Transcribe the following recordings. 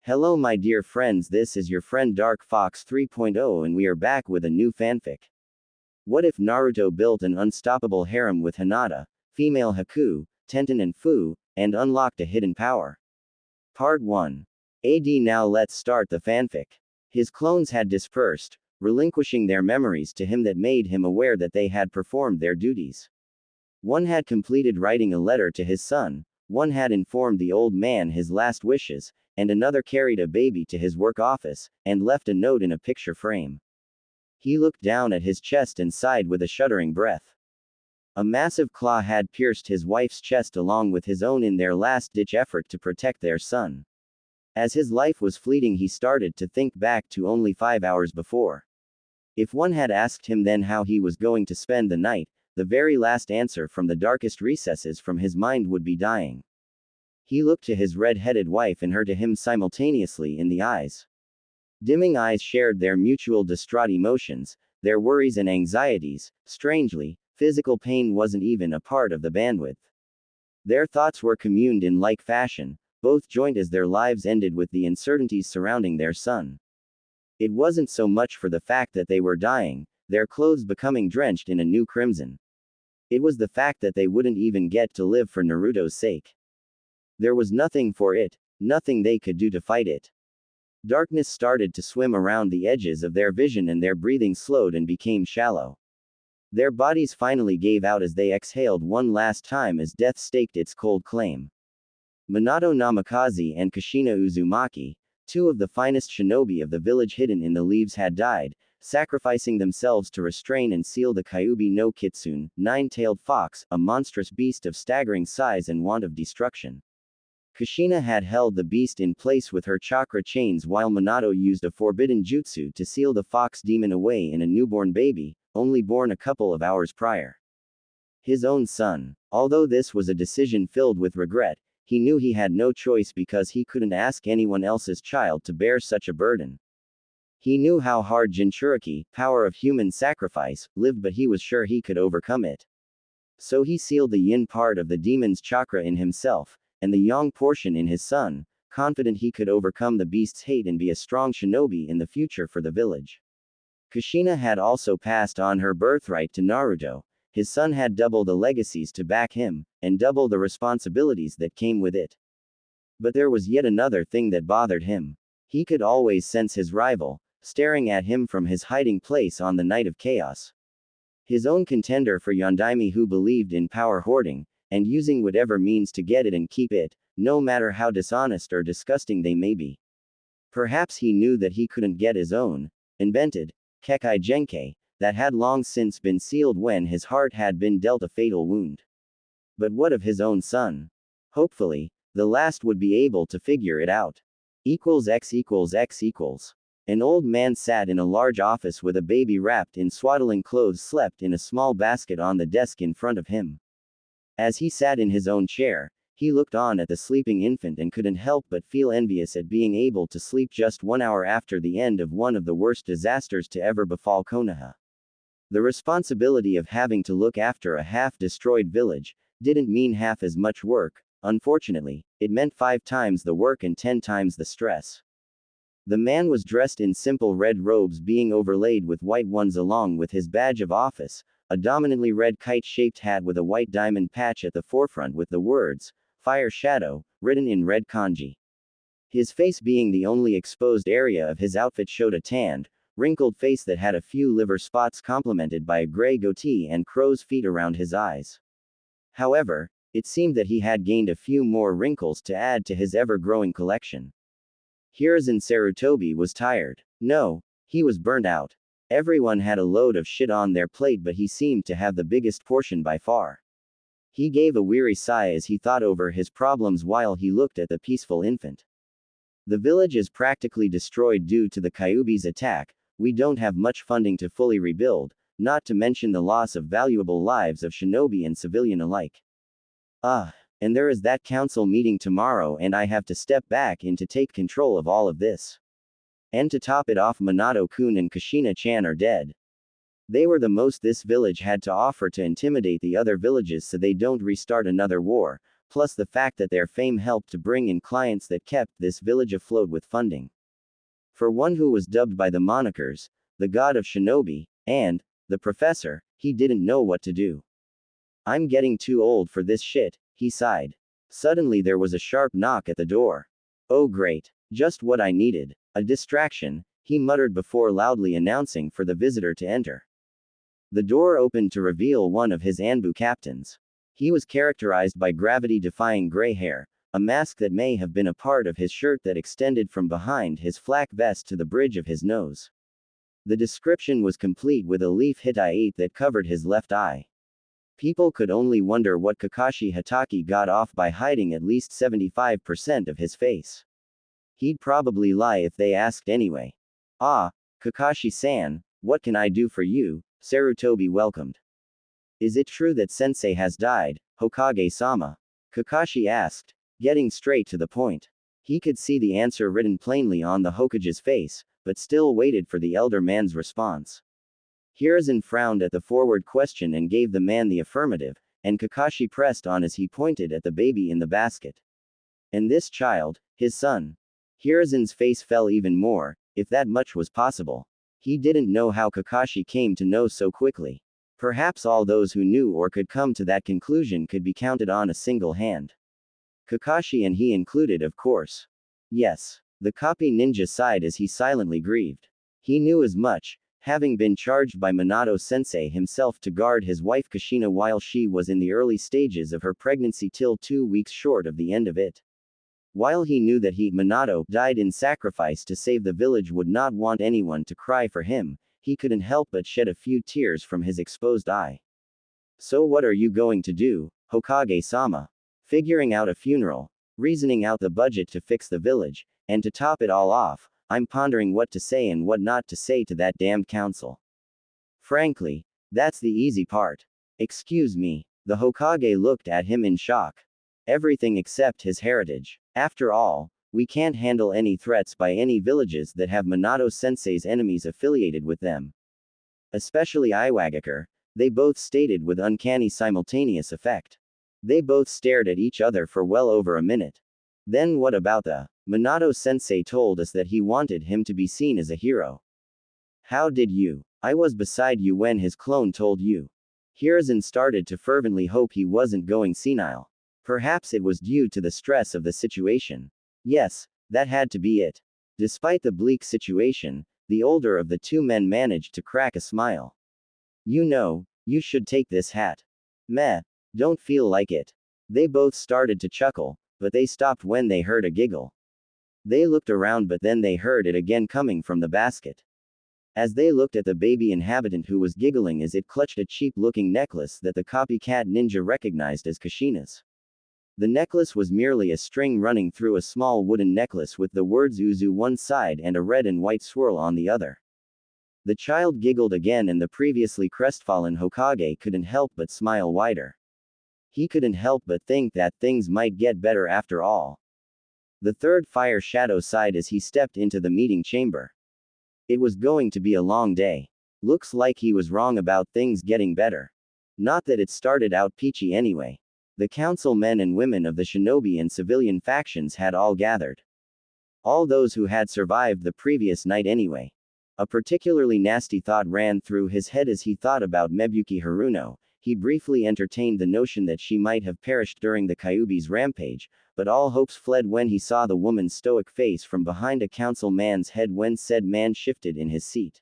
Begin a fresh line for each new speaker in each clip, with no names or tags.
Hello my dear friends, this is your friend Dark Fox 3.0 and we are back with a new fanfic. What if Naruto built an unstoppable harem with Hinata, female Haku, Tenten and Fu, and unlocked a hidden power? Part 1. Now let's start the fanfic. His clones had dispersed, relinquishing their memories to him that made him aware that they had performed their duties. One had completed writing a letter to his son, one had informed the old man his last wishes, and another carried a baby to his work office, and left a note in a picture frame. He looked down at his chest and sighed with a shuddering breath. A massive claw had pierced his wife's chest along with his own in their last-ditch effort to protect their son. As his life was fleeting, he started to think back to only 5 hours before. If one had asked him then how he was going to spend the night, the very last answer from the darkest recesses from his mind would be dying. He looked to his red-headed wife and her to him simultaneously in the eyes. Dimming eyes shared their mutual distraught emotions, their worries and anxieties. Strangely, physical pain wasn't even a part of the bandwidth. Their thoughts were communed in like fashion, both joined as their lives ended with the uncertainties surrounding their son. It wasn't so much for the fact that they were dying, their clothes becoming drenched in a new crimson. It was the fact that they wouldn't even get to live for Naruto's sake. There was nothing for it, nothing they could do to fight it. Darkness started to swim around the edges of their vision and their breathing slowed and became shallow. Their bodies finally gave out as they exhaled one last time as death staked its cold claim. Minato Namikaze and Kushina Uzumaki, two of the finest shinobi of the village hidden in the leaves, had died, sacrificing themselves to restrain and seal the Kyuubi no Kitsune, nine-tailed fox, a monstrous beast of staggering size and want of destruction. Kushina had held the beast in place with her chakra chains while Minato used a forbidden jutsu to seal the fox demon away in a newborn baby, only born a couple of hours prior. His own son. Although this was a decision filled with regret, he knew he had no choice because he couldn't ask anyone else's child to bear such a burden. He knew how hard Jinchuriki, power of human sacrifice, lived, but he was sure he could overcome it. So he sealed the yin part of the demon's chakra in himself, and the yang portion in his son, confident he could overcome the beast's hate and be a strong shinobi in the future for the village. Kushina had also passed on her birthright to Naruto. His son had double the legacies to back him, and double the responsibilities that came with it. But there was yet another thing that bothered him. He could always sense his rival, staring at him from his hiding place on the night of chaos. His own contender for Yondaime, who believed in power hoarding, and using whatever means to get it and keep it, no matter how dishonest or disgusting they may be. Perhaps he knew that he couldn't get his own, invented, Kekai Genkai, that had long since been sealed when his heart had been dealt a fatal wound. But what of his own son? Hopefully, the last would be able to figure it out. X=X=. An old man sat in a large office with a baby wrapped in swaddling clothes slept in a small basket on the desk in front of him. As he sat in his own chair, he looked on at the sleeping infant and couldn't help but feel envious at being able to sleep just 1 hour after the end of one of the worst disasters to ever befall Konoha. The responsibility of having to look after a half-destroyed village didn't mean half as much work. Unfortunately, it meant 5 times the work and 10 times the stress. The man was dressed in simple red robes being overlaid with white ones along with his badge of office, a dominantly red kite-shaped hat with a white diamond patch at the forefront with the words, Fire Shadow, written in red kanji. His face being the only exposed area of his outfit showed a tanned, wrinkled face that had a few liver spots complemented by a gray goatee and crow's feet around his eyes. However, it seemed that he had gained a few more wrinkles to add to his ever-growing collection. Hiruzen Sarutobi was tired. No, he was burnt out. Everyone had a load of shit on their plate, but he seemed to have the biggest portion by far. He gave a weary sigh as he thought over his problems while he looked at the peaceful infant. The village is practically destroyed due to the Kyuubi's attack. We don't have much funding to fully rebuild, not to mention the loss of valuable lives of shinobi and civilian alike. And there is that council meeting tomorrow and I have to step back in to take control of all of this. And to top it off, Minato-kun and Kushina-chan are dead. They were the most this village had to offer to intimidate the other villages so they don't restart another war, plus the fact that their fame helped to bring in clients that kept this village afloat with funding. For one who was dubbed by the monikers, the god of shinobi, and the professor, he didn't know what to do. I'm getting too old for this shit, he sighed. Suddenly there was a sharp knock at the door. Oh great. Just what I needed. A distraction, he muttered before loudly announcing for the visitor to enter. The door opened to reveal one of his Anbu captains. He was characterized by gravity-defying gray hair, a mask that may have been a part of his shirt that extended from behind his flak vest to the bridge of his nose. The description was complete with a leaf Hittite that covered his left eye. People could only wonder what Kakashi Hatake got off by hiding at least 75% of his face. He'd probably lie if they asked anyway. Ah, Kakashi-san, what can I do for you? Sarutobi welcomed. Is it true that sensei has died, Hokage-sama? Kakashi asked, getting straight to the point. He could see the answer written plainly on the Hokage's face, but still waited for the elder man's response. Hiruzen frowned at the forward question and gave the man the affirmative, and Kakashi pressed on as he pointed at the baby in the basket. And this child, his son. Hiruzen's face fell even more, if that much was possible. He didn't know how Kakashi came to know so quickly. Perhaps all those who knew or could come to that conclusion could be counted on a single hand. Kakashi and he included, of course. Yes. The copy ninja sighed as he silently grieved. He knew as much, having been charged by Minato-sensei himself to guard his wife Kushina while she was in the early stages of her pregnancy till 2 weeks short of the end of it. While he knew that he, Minato, died in sacrifice to save the village would not want anyone to cry for him, he couldn't help but shed a few tears from his exposed eye. So what are you going to do, Hokage-sama? Figuring out a funeral, reasoning out the budget to fix the village, and to top it all off, I'm pondering what to say and what not to say to that damned council. Frankly, that's the easy part. Excuse me. The Hokage looked at him in shock. Everything except his heritage. After all, we can't handle any threats by any villages that have Minato-sensei's enemies affiliated with them. Especially Iwagakure, they both stated with uncanny simultaneous effect. They both stared at each other for well over a minute. Then what about the Minato-sensei told us that he wanted him to be seen as a hero. How did you? I was beside you when his clone told you. Hiruzen started to fervently hope he wasn't going senile. Perhaps it was due to the stress of the situation. Yes, that had to be it. Despite the bleak situation, the older of the two men managed to crack a smile. You know, you should take this hat. Meh, don't feel like it. They both started to chuckle, but they stopped when they heard a giggle. They looked around but then they heard it again coming from the basket. As they looked at the baby inhabitant who was giggling as it clutched a cheap-looking necklace that the copycat ninja recognized as Kushina's. The necklace was merely a string running through a small wooden necklace with the words Uzu one side and a red and white swirl on the other. The child giggled again and the previously crestfallen Hokage couldn't help but smile wider. He couldn't help but think that things might get better after all. The third fire shadow sighed as he stepped into the meeting chamber. It was going to be a long day. Looks like he was wrong about things getting better. Not that it started out peachy anyway. The council men and women of the shinobi and civilian factions had all gathered. All those who had survived the previous night anyway. A particularly nasty thought ran through his head as he thought about Mebuki Haruno. He briefly entertained the notion that she might have perished during the Kyuubi's rampage, but all hopes fled when he saw the woman's stoic face from behind a council man's head when said man shifted in his seat.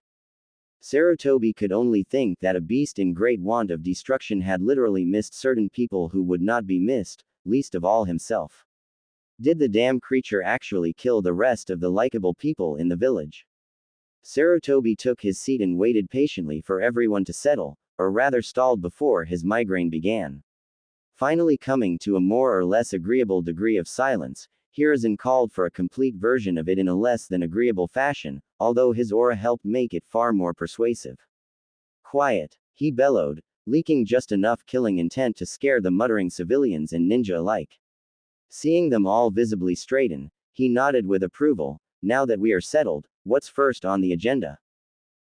Sarutobi could only think that a beast in great want of destruction had literally missed certain people who would not be missed, least of all himself. Did the damn creature actually kill the rest of the likable people in the village? Sarutobi took his seat and waited patiently for everyone to settle, or rather stalled before his migraine began. Finally coming to a more or less agreeable degree of silence, Hiruzen called for a complete version of it in a less than agreeable fashion, although his aura helped make it far more persuasive. Quiet, he bellowed, leaking just enough killing intent to scare the muttering civilians and ninja alike. Seeing them all visibly straighten, he nodded with approval. Now that we are settled, what's first on the agenda?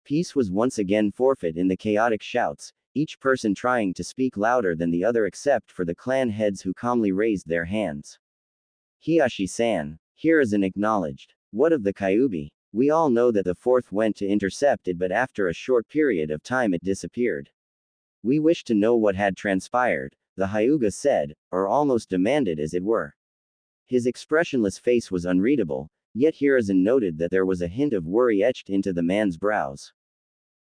Peace was once again forfeit in the chaotic shouts, each person trying to speak louder than the other except for the clan heads who calmly raised their hands. Hiashi-san, Hiruzen acknowledged. What of the Kyuubi? We all know that the fourth went to intercept it, but after a short period of time it disappeared. We wish to know what had transpired, the Hyuga said, or almost demanded as it were. His expressionless face was unreadable, yet Hiruzen noted that there was a hint of worry etched into the man's brows.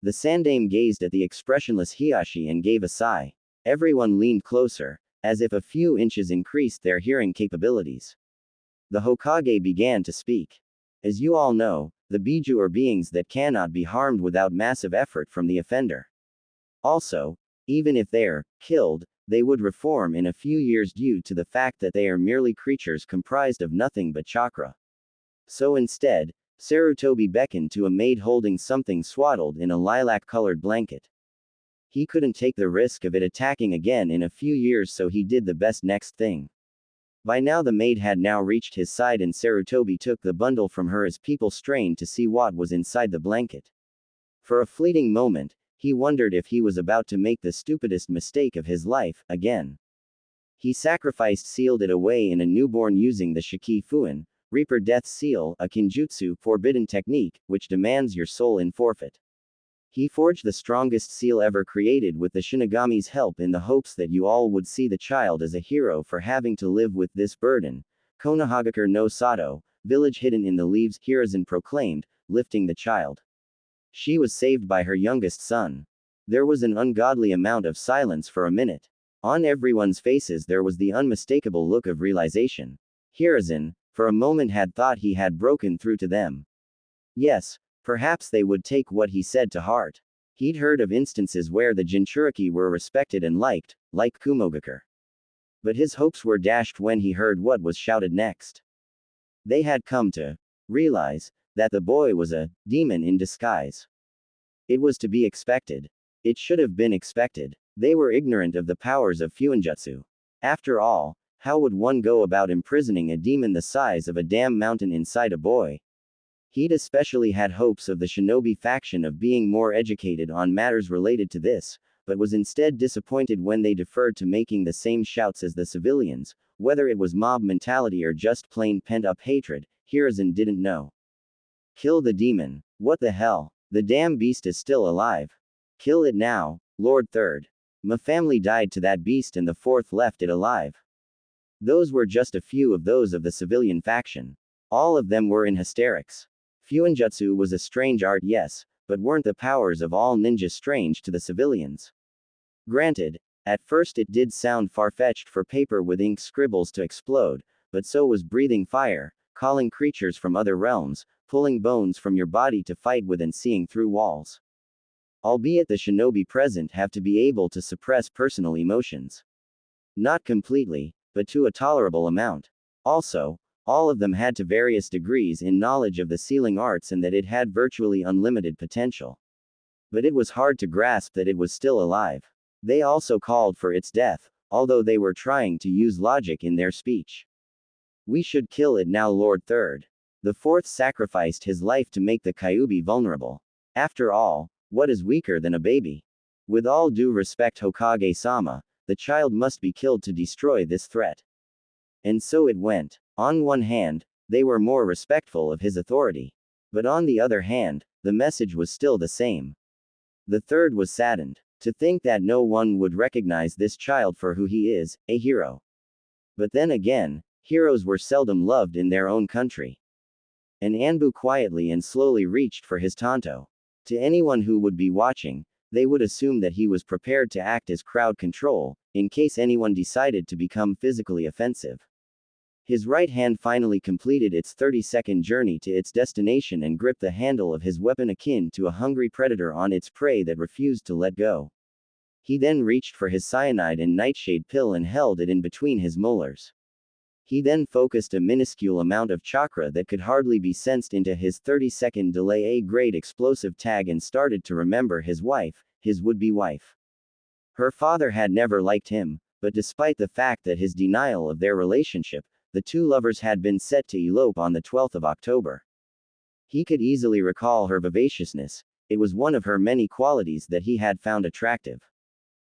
The Sandaime gazed at the expressionless Hiashi and gave a sigh. Everyone leaned closer, as if a few inches increased their hearing capabilities. The Hokage began to speak. As you all know, the Biju are beings that cannot be harmed without massive effort from the offender. Also, even if they're killed, they would reform in a few years due to the fact that they are merely creatures comprised of nothing but chakra. So instead, Sarutobi beckoned to a maid holding something swaddled in a lilac-colored blanket. He couldn't take the risk of it attacking again in a few years, so he did the best next thing. By now the maid had now reached his side and Sarutobi took the bundle from her as people strained to see what was inside the blanket. For a fleeting moment, he wondered if he was about to make the stupidest mistake of his life, again. He sealed it away in a newborn using the Shiki Fuin, Reaper Death Seal, a Kinjutsu forbidden technique, which demands your soul in forfeit. He forged the strongest seal ever created with the Shinigami's help in the hopes that you all would see the child as a hero for having to live with this burden. Konohagakure no Sato, village hidden in the leaves, Hiruzen proclaimed, lifting the child. She was saved by her youngest son. There was an ungodly amount of silence for a minute. On everyone's faces there was the unmistakable look of realization. Hiruzen, for a moment, had thought he had broken through to them. Yes, perhaps they would take what he said to heart. He'd heard of instances where the Jinchuriki were respected and liked, like Kumogakure. But his hopes were dashed when he heard what was shouted next. They had come to realize that the boy was a demon in disguise. It was to be expected. It should have been expected. They were ignorant of the powers of Fuinjutsu. After all, how would one go about imprisoning a demon the size of a damn mountain inside a boy? He'd especially had hopes of the shinobi faction of being more educated on matters related to this, but was instead disappointed when they deferred to making the same shouts as the civilians. Whether it was mob mentality or just plain pent-up hatred, Hiruzen didn't know. Kill the demon. What the hell? The damn beast is still alive. Kill it now, Lord Third. My family died to that beast and the fourth left it alive. Those were just a few of those of the civilian faction. All of them were in hysterics. Fuinjutsu was a strange art, yes, but weren't the powers of all ninjas strange to the civilians? Granted, at first it did sound far-fetched for paper with ink scribbles to explode, but so was breathing fire, calling creatures from other realms, pulling bones from your body to fight with and seeing through walls. Albeit the shinobi present have to be able to suppress personal emotions. Not completely, but to a tolerable amount. Also, all of them had to various degrees in knowledge of the sealing arts and that it had virtually unlimited potential. But it was hard to grasp that it was still alive. They also called for its death, although they were trying to use logic in their speech. We should kill it now, Lord Third. The fourth sacrificed his life to make the Kyuubi vulnerable. After all, what is weaker than a baby? With all due respect, Hokage-sama, the child must be killed to destroy this threat. And so it went. On one hand, they were more respectful of his authority. But on the other hand, the message was still the same. The third was saddened. To think that no one would recognize this child for who he is, a hero. But then again, heroes were seldom loved in their own country. And Anbu quietly and slowly reached for his tanto. To anyone who would be watching, they would assume that he was prepared to act as crowd control, in case anyone decided to become physically offensive. His right hand finally completed its 30-second journey to its destination and gripped the handle of his weapon akin to a hungry predator on its prey that refused to let go. He then reached for his cyanide and nightshade pill and held it in between his molars. He then focused a minuscule amount of chakra that could hardly be sensed into his 30-second delay A-grade explosive tag and started to remember his wife, his would-be wife. Her father had never liked him, but despite the fact that his denial of their relationship, the two lovers had been set to elope on the 12th of October. He could easily recall her vivaciousness. It was one of her many qualities that he had found attractive.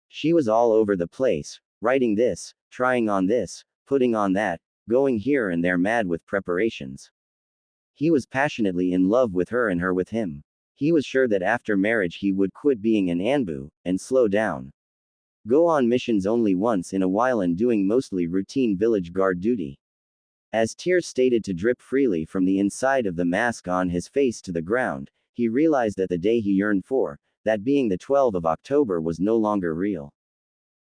She was all over the place, writing this, trying on this, putting on that, going here and there mad with preparations. He was passionately in love with her and her with him. He was sure that after marriage he would quit being an Anbu, and slow down. Go on missions only once in a while and doing mostly routine village guard duty. As tears started to drip freely from the inside of the mask on his face to the ground, he realized that the day he yearned for, that being the 12th of October, was no longer real.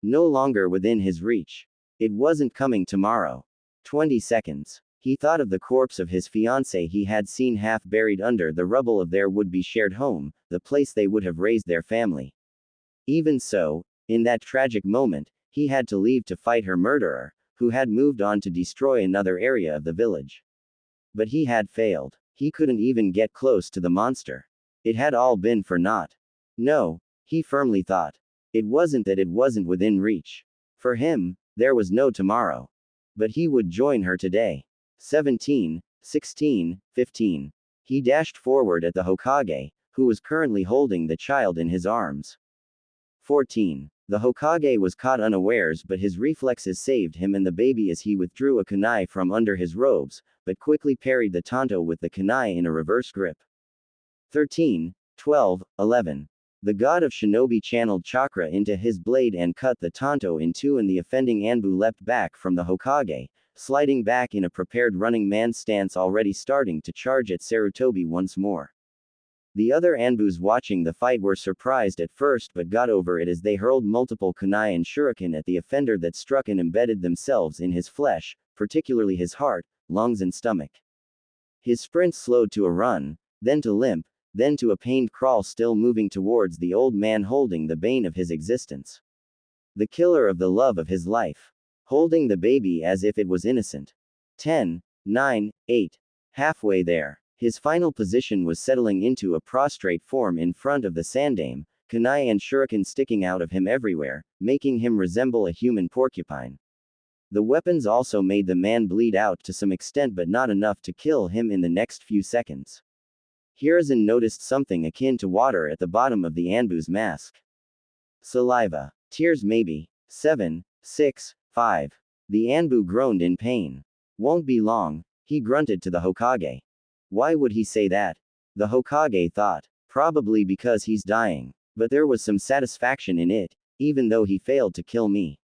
No longer within his reach. It wasn't coming tomorrow. 20 seconds. He thought of the corpse of his fiancée he had seen half buried under the rubble of their would-be shared home, the place they would have raised their family. Even so, in that tragic moment, he had to leave to fight her murderer, who had moved on to destroy another area of the village. But he had failed. He couldn't even get close to the monster. It had all been for naught. No, he firmly thought. It wasn't that it wasn't within reach. For him, there was no tomorrow. But he would join her today. 17, 16, 15. He dashed forward at the Hokage, who was currently holding the child in his arms. 14. The Hokage was caught unawares, but his reflexes saved him and the baby as he withdrew a kunai from under his robes, but quickly parried the tanto with the kunai in a reverse grip. 13, 12, 11. The god of shinobi channeled chakra into his blade and cut the tanto in two, and the offending Anbu leapt back from the Hokage, sliding back in a prepared running man stance, already starting to charge at Sarutobi once more. The other Anbus watching the fight were surprised at first but got over it as they hurled multiple kunai and shuriken at the offender that struck and embedded themselves in his flesh, particularly his heart, lungs and stomach. His sprint slowed to a run, then to limp, then to a pained crawl, still moving towards the old man holding the bane of his existence. The killer of the love of his life. Holding the baby as if it was innocent. 10, 9, 8. Halfway there. His final position was settling into a prostrate form in front of the sandame, kunai and shuriken sticking out of him everywhere, making him resemble a human porcupine. The weapons also made the man bleed out to some extent, but not enough to kill him in the next few seconds. Hiruzen noticed something akin to water at the bottom of the Anbu's mask. Saliva. Tears maybe. 7, 6, 5. The Anbu groaned in pain. Won't be long, he grunted to the Hokage. Why would he say that? The Hokage thought. Probably because he's dying. But there was some satisfaction in it, even though he failed to kill me.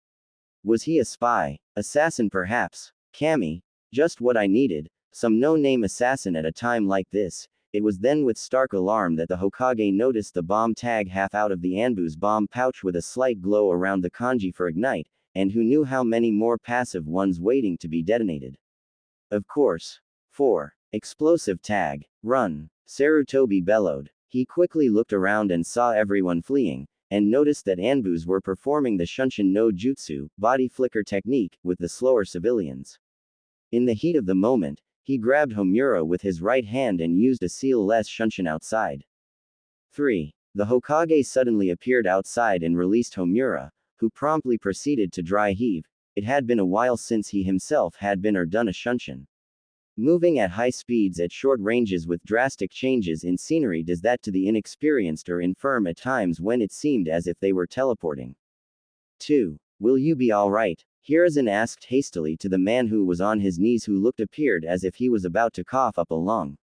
Was he a spy? Assassin perhaps? Kami? Just what I needed, some no-name assassin at a time like this. It was then with stark alarm that the Hokage noticed the bomb tag half out of the Anbu's bomb pouch with a slight glow around the kanji for ignite, and who knew how many more passive ones waiting to be detonated. Of course. 4. Explosive tag. Run. Sarutobi bellowed. He quickly looked around and saw everyone fleeing, and noticed that Anbus were performing the Shunshin no Jutsu, body flicker technique, with the slower civilians. In the heat of the moment, he grabbed Homura with his right hand and used a seal-less Shunshin outside. 3. The Hokage suddenly appeared outside and released Homura, who promptly proceeded to dry heave. It had been a while since he himself had been or done a Shunshin. Moving at high speeds at short ranges with drastic changes in scenery does that to the inexperienced or infirm at times when it seemed as if they were teleporting. 2. Will you be alright? Hiruzen asked hastily to the man who was on his knees, who appeared as if he was about to cough up a lung.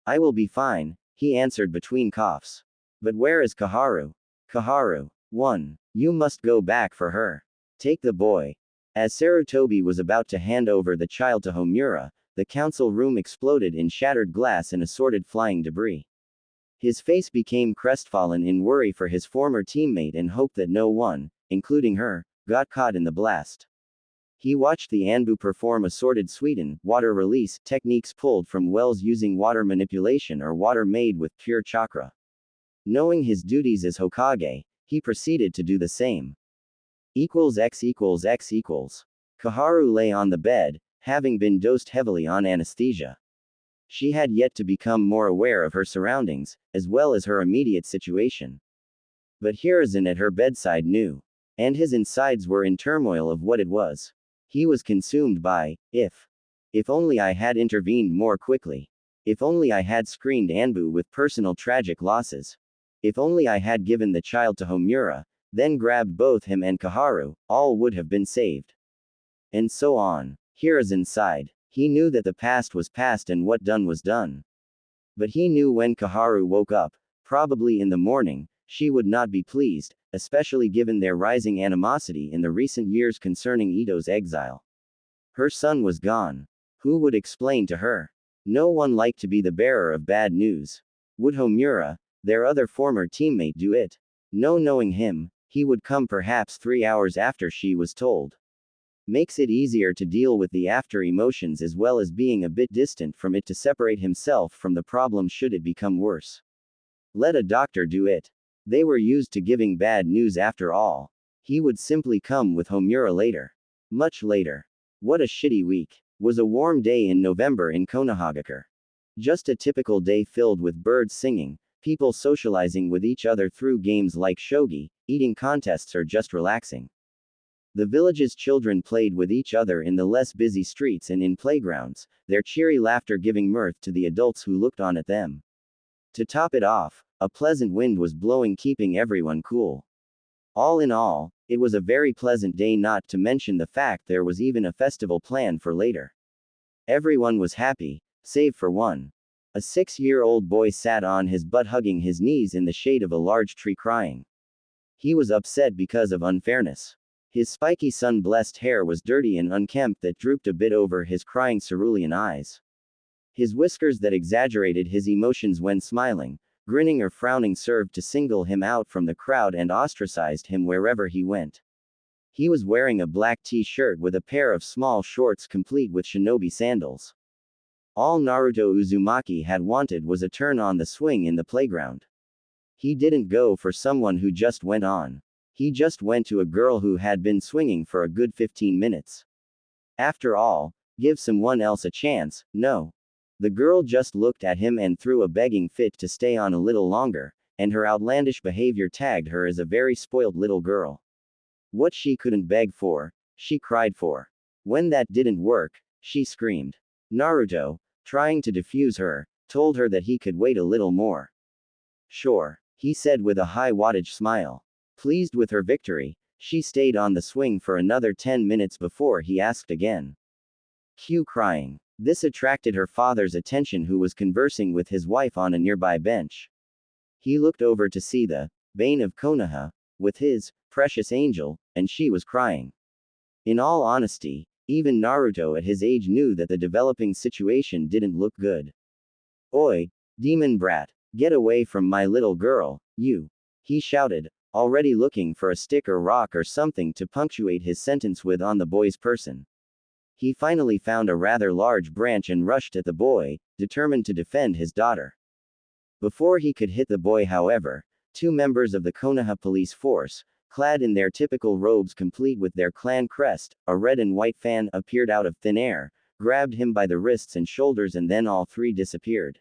I will be fine, he answered between coughs. But where is Kaharu? Kaharu. 1. You must go back for her. Take the boy. As Sarutobi was about to hand over the child to Homura, the council room exploded in shattered glass and assorted flying debris. His face became crestfallen in worry for his former teammate and hope that no one, including her, got caught in the blast. He watched the Anbu perform assorted Suiten, water release, techniques pulled from wells using water manipulation or water made with pure chakra. Knowing his duties as Hokage, he proceeded to do the same. X equals X equals. Kaharu lay on the bed, having been dosed heavily on anesthesia. She had yet to become more aware of her surroundings, as well as her immediate situation. But Hiruzen at her bedside knew. And his insides were in turmoil of what it was. He was consumed by, if only I had intervened more quickly. If only I had screened Anbu with personal tragic losses. If only I had given the child to Homura, then grabbed both him and Kaharu, all would have been saved. And so on. Hiruzen sighed. He knew that the past was past and what done was done. But he knew when Kaharu woke up, probably in the morning, she would not be pleased, especially given their rising animosity in the recent years concerning Ito's exile. Her son was gone. Who would explain to her? No one liked to be the bearer of bad news. Would Homura, their other former teammate, do it? No, knowing him, he would come perhaps 3 hours after she was told. Makes it easier to deal with the after emotions as well as being a bit distant from it to separate himself from the problem should it become worse. Let a doctor do it. They were used to giving bad news after all. He would simply come with Homura later. Much later. What a shitty week. Was a warm day in November in Konohagakure. Just a typical day filled with birds singing, people socializing with each other through games like shogi, eating contests or just relaxing. The village's children played with each other in the less busy streets and in playgrounds, their cheery laughter giving mirth to the adults who looked on at them. To top it off, a pleasant wind was blowing, keeping everyone cool. All in all, it was a very pleasant day, not to mention the fact there was even a festival planned for later. Everyone was happy, save for one. A 6-year-old boy sat on his butt hugging his knees in the shade of a large tree crying. He was upset because of unfairness. His spiky sun-blessed hair was dirty and unkempt that drooped a bit over his crying cerulean eyes. His whiskers that exaggerated his emotions when smiling, grinning or frowning served to single him out from the crowd and ostracized him wherever he went. He was wearing a black t-shirt with a pair of small shorts complete with shinobi sandals. All Naruto Uzumaki had wanted was a turn on the swing in the playground. He didn't go for someone who just went on. He just went to a girl who had been swinging for a good 15 minutes. After all, give someone else a chance, no. The girl just looked at him and threw a begging fit to stay on a little longer, and her outlandish behavior tagged her as a very spoiled little girl. What she couldn't beg for, she cried for. When that didn't work, she screamed. Naruto, trying to defuse her, told her that he could wait a little more. Sure, he said with a high wattage smile. Pleased with her victory, she stayed on the swing for another 10 minutes before he asked again. Cue crying. This attracted her father's attention, who was conversing with his wife on a nearby bench. He looked over to see the bane of Konoha with his precious angel, and she was crying. In all honesty, even Naruto at his age knew that the developing situation didn't look good. Oi, demon brat, get away from my little girl, you! He shouted, already looking for a stick or rock or something to punctuate his sentence with on the boy's person. He finally found a rather large branch and rushed at the boy, determined to defend his daughter. Before he could hit the boy, however, 2 members of the Konoha police force, clad in their typical robes complete with their clan crest, a red and white fan, appeared out of thin air, grabbed him by the wrists and shoulders, and then all 3 disappeared.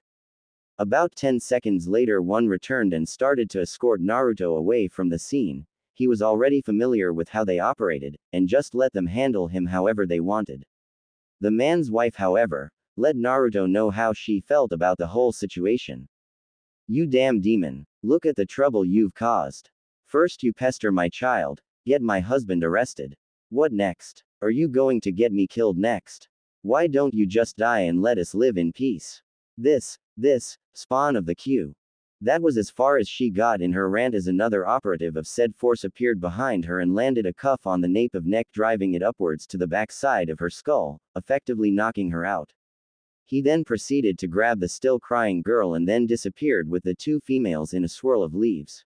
About 10 seconds later, one returned and started to escort Naruto away from the scene. He was already familiar with how they operated, and just let them handle him however they wanted. The man's wife, however, let Naruto know how she felt about the whole situation. You damn demon, look at the trouble you've caused. First you pester my child, get my husband arrested. What next? Are you going to get me killed next? Why don't you just die and let us live in peace? This, spawn of the Q. That was as far as she got in her rant as another operative of said force appeared behind her and landed a cuff on the nape of neck, driving it upwards to the back side of her skull, effectively knocking her out. He then proceeded to grab the still crying girl and then disappeared with the 2 females in a swirl of leaves.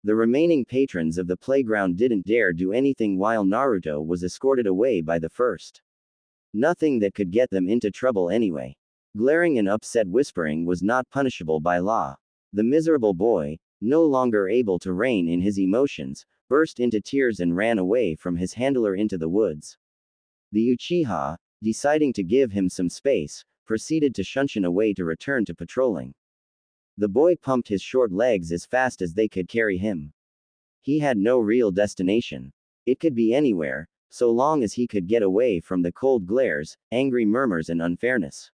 The remaining patrons of the playground didn't dare do anything while Naruto was escorted away by the first. Nothing that could get them into trouble anyway. Glaring and upset whispering was not punishable by law. The miserable boy, no longer able to rein in his emotions, burst into tears and ran away from his handler into the woods. The Uchiha, deciding to give him some space, proceeded to shunshun away to return to patrolling. The boy pumped his short legs as fast as they could carry him. He had no real destination. It could be anywhere, so long as he could get away from the cold glares, angry murmurs and unfairness.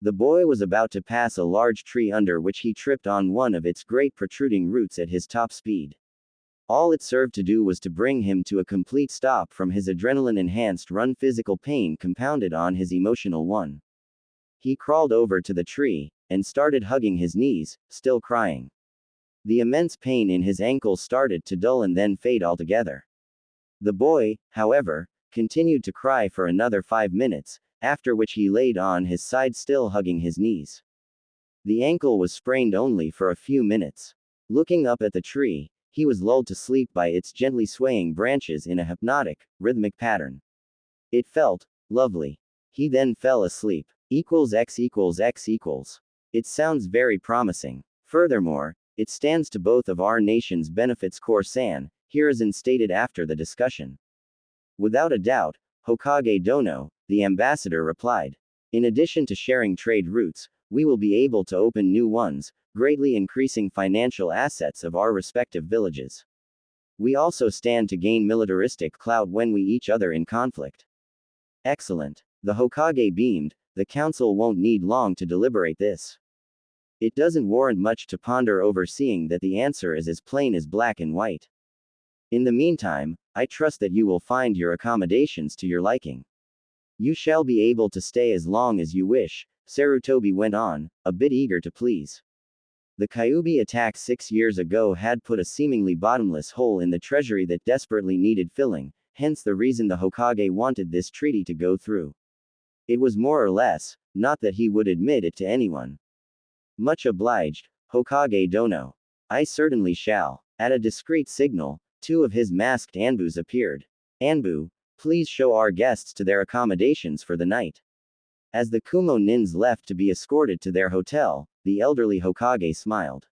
The boy was about to pass a large tree under which he tripped on one of its great protruding roots at his top speed. All it served to do was to bring him to a complete stop from his adrenaline-enhanced run, physical pain compounded on his emotional one. He crawled over to the tree, and started hugging his knees, still crying. The immense pain in his ankles started to dull and then fade altogether. The boy, however, continued to cry for another 5 minutes, after which he laid on his side still hugging his knees. The ankle was sprained only for a few minutes. Looking up at the tree, he was lulled to sleep by its gently swaying branches in a hypnotic, rhythmic pattern. It felt lovely. He then fell asleep. X equals X equals. It sounds very promising. Furthermore, it stands to both of our nation's benefits. San, Hiruzen stated after the discussion. Without a doubt, Hokage Dono, the ambassador replied. In addition to sharing trade routes, we will be able to open new ones, greatly increasing financial assets of our respective villages. We also stand to gain militaristic clout when we each other in conflict. Excellent. The Hokage beamed. The council won't need long to deliberate this. It doesn't warrant much to ponder over, seeing that the answer is as plain as black and white. In the meantime, I trust that you will find your accommodations to your liking. You shall be able to stay as long as you wish, Sarutobi went on, a bit eager to please. The Kyuubi attack 6 years ago had put a seemingly bottomless hole in the treasury that desperately needed filling, hence the reason the Hokage wanted this treaty to go through. It was more or less, not that he would admit it to anyone. Much obliged, Hokage Dono. I certainly shall. At a discreet signal, 2 of his masked Anbus appeared. Anbu, please show our guests to their accommodations for the night. As the Kumo Nins left to be escorted to their hotel, the elderly Hokage smiled.